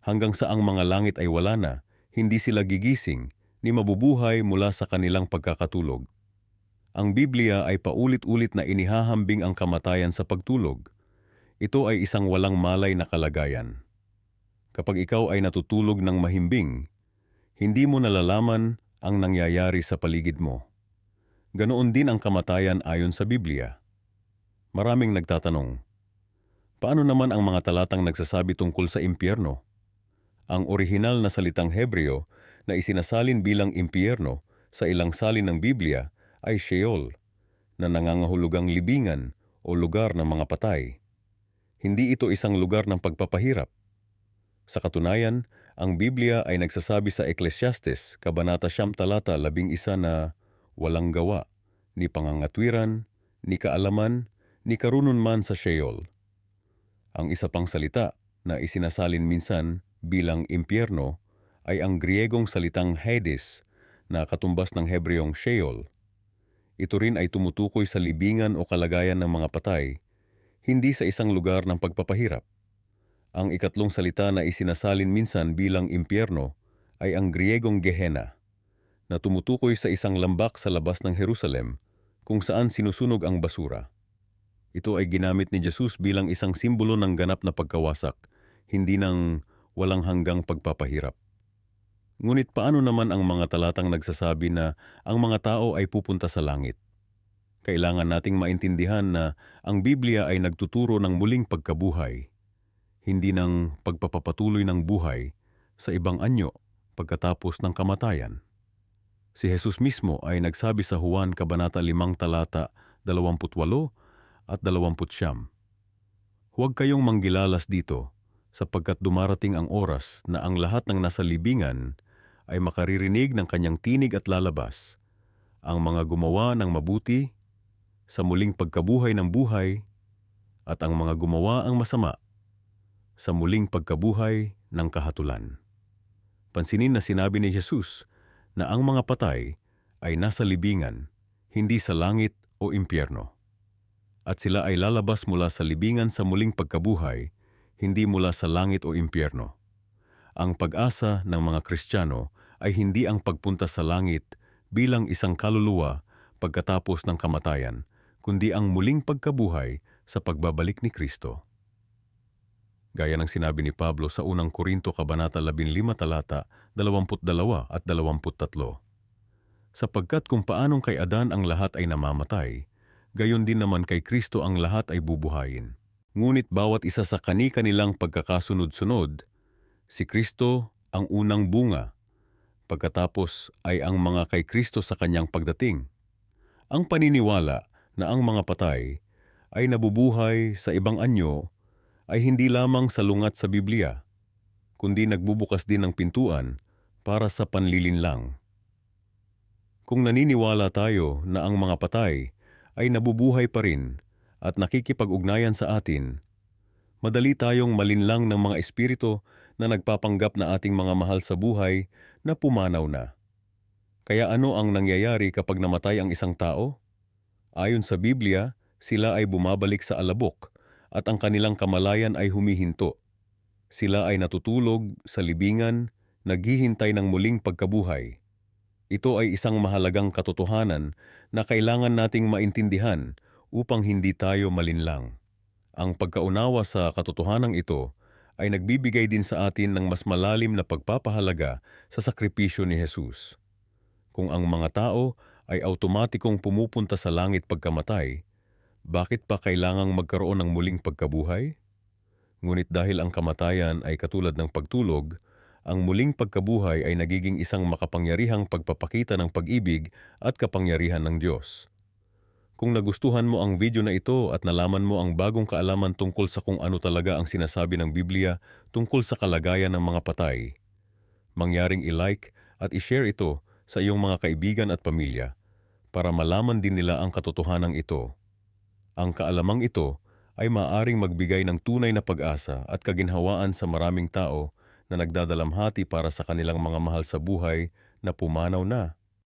Hanggang sa ang mga langit ay wala na, hindi sila gigising, ni mabubuhay mula sa kanilang pagkakatulog." Ang Biblia ay paulit-ulit na inihahambing ang kamatayan sa pagtulog. Ito ay isang walang malay na kalagayan. Kapag ikaw ay natutulog ng mahimbing, hindi mo nalalaman ang nangyayari sa paligid mo. Ganoon din ang kamatayan ayon sa Biblia. Maraming nagtatanong, paano naman ang mga talatang nagsasabi tungkol sa impyerno? Ang orihinal na salitang Hebreo na isinasalin bilang impyerno sa ilang salin ng Biblia ay Sheol, na nangangahulugang libingan o lugar ng mga patay. Hindi ito isang lugar ng pagpapahirap. Sa katunayan, ang Biblia ay nagsasabi sa Ecclesiastes, Kabanata 9, talata 11 na walang gawa, ni pangangatwiran, ni kaalaman, ni karunon man sa Sheol. Ang isa pang salita na isinasalin minsan bilang impyerno ay ang Griegong salitang Hades na katumbas ng Hebreong Sheol. Ito rin ay tumutukoy sa libingan o kalagayan ng mga patay, hindi sa isang lugar ng pagpapahirap. Ang ikatlong salita na isinasalin minsan bilang impyerno ay ang Griegong Gehenna, na tumutukoy sa isang lambak sa labas ng Jerusalem kung saan sinusunog ang basura. Ito ay ginamit ni Jesus bilang isang simbolo ng ganap na pagkawasak, hindi ng walang hanggang pagpapahirap. Ngunit paano naman ang mga talatang nagsasabi na ang mga tao ay pupunta sa langit? Kailangan nating maintindihan na ang Biblia ay nagtuturo ng muling pagkabuhay, hindi ng pagpapatuloy ng buhay sa ibang anyo pagkatapos ng kamatayan. Si Jesus mismo ay nagsabi sa Juan Kabanata 5, talata 28 at 29, "Huwag kayong manggilalas dito, sapagkat dumarating ang oras na ang lahat ng nasa libingan ay makaririnig ng kanyang tinig at lalabas, ang mga gumawa ng mabuti sa muling pagkabuhay ng buhay, at ang mga gumawa ang masama sa muling pagkabuhay ng kahatulan." Pansinin na sinabi ni Jesus na ang mga patay ay nasa libingan, hindi sa langit o impyerno. At sila ay lalabas mula sa libingan sa muling pagkabuhay, hindi mula sa langit o impyerno. Ang pag-asa ng mga Kristiyano ay hindi ang pagpunta sa langit bilang isang kaluluwa pagkatapos ng kamatayan, kundi ang muling pagkabuhay sa pagbabalik ni Kristo. Gaya ng sinabi ni Pablo sa unang Korinto Kabanata 15, talata 22 at 23. Sapagkat kung paanong kay Adan ang lahat ay namamatay, gayon din naman kay Kristo ang lahat ay bubuhayin. Ngunit bawat isa sa kani-kanilang pagkakasunod-sunod, si Kristo ang unang bunga, pagkatapos ay ang mga kay Kristo sa kanyang pagdating. Ang paniniwala na ang mga patay ay nabubuhay sa ibang anyo ay hindi lamang salungat sa Biblia, kundi nagbubukas din ng pintuan para sa panlilinlang. Kung naniniwala tayo na ang mga patay ay nabubuhay pa rin at nakikipag-ugnayan sa atin, madali tayong malinlang ng mga espiritu na nagpapanggap na ating mga mahal sa buhay na pumanaw na. Kaya ano ang nangyayari kapag namatay ang isang tao? Ayon sa Biblia, sila ay bumabalik sa alabok at ang kanilang kamalayan ay humihinto. Sila ay natutulog sa libingan, naghihintay ng muling pagkabuhay. Ito ay isang mahalagang katotohanan na kailangan nating maintindihan upang hindi tayo malinlang. Ang pagkaunawa sa katotohanang ito ay nagbibigay din sa atin ng mas malalim na pagpapahalaga sa sakripisyo ni Jesus. Kung ang mga tao ay automatikong pumupunta sa langit pagkamatay, bakit pa kailangang magkaroon ng muling pagkabuhay? Ngunit dahil ang kamatayan ay katulad ng pagtulog, ang muling pagkabuhay ay nagiging isang makapangyarihang pagpapakita ng pag-ibig at kapangyarihan ng Diyos. Kung nagustuhan mo ang video na ito at nalaman mo ang bagong kaalaman tungkol sa kung ano talaga ang sinasabi ng Biblia tungkol sa kalagayan ng mga patay, mangyaring i-like at i-share ito sa iyong mga kaibigan at pamilya para malaman din nila ang katotohanan ito. Ang kaalamang ito ay maaaring magbigay ng tunay na pag-asa at kaginhawaan sa maraming tao na nagdadalamhati para sa kanilang mga mahal sa buhay na pumanaw na.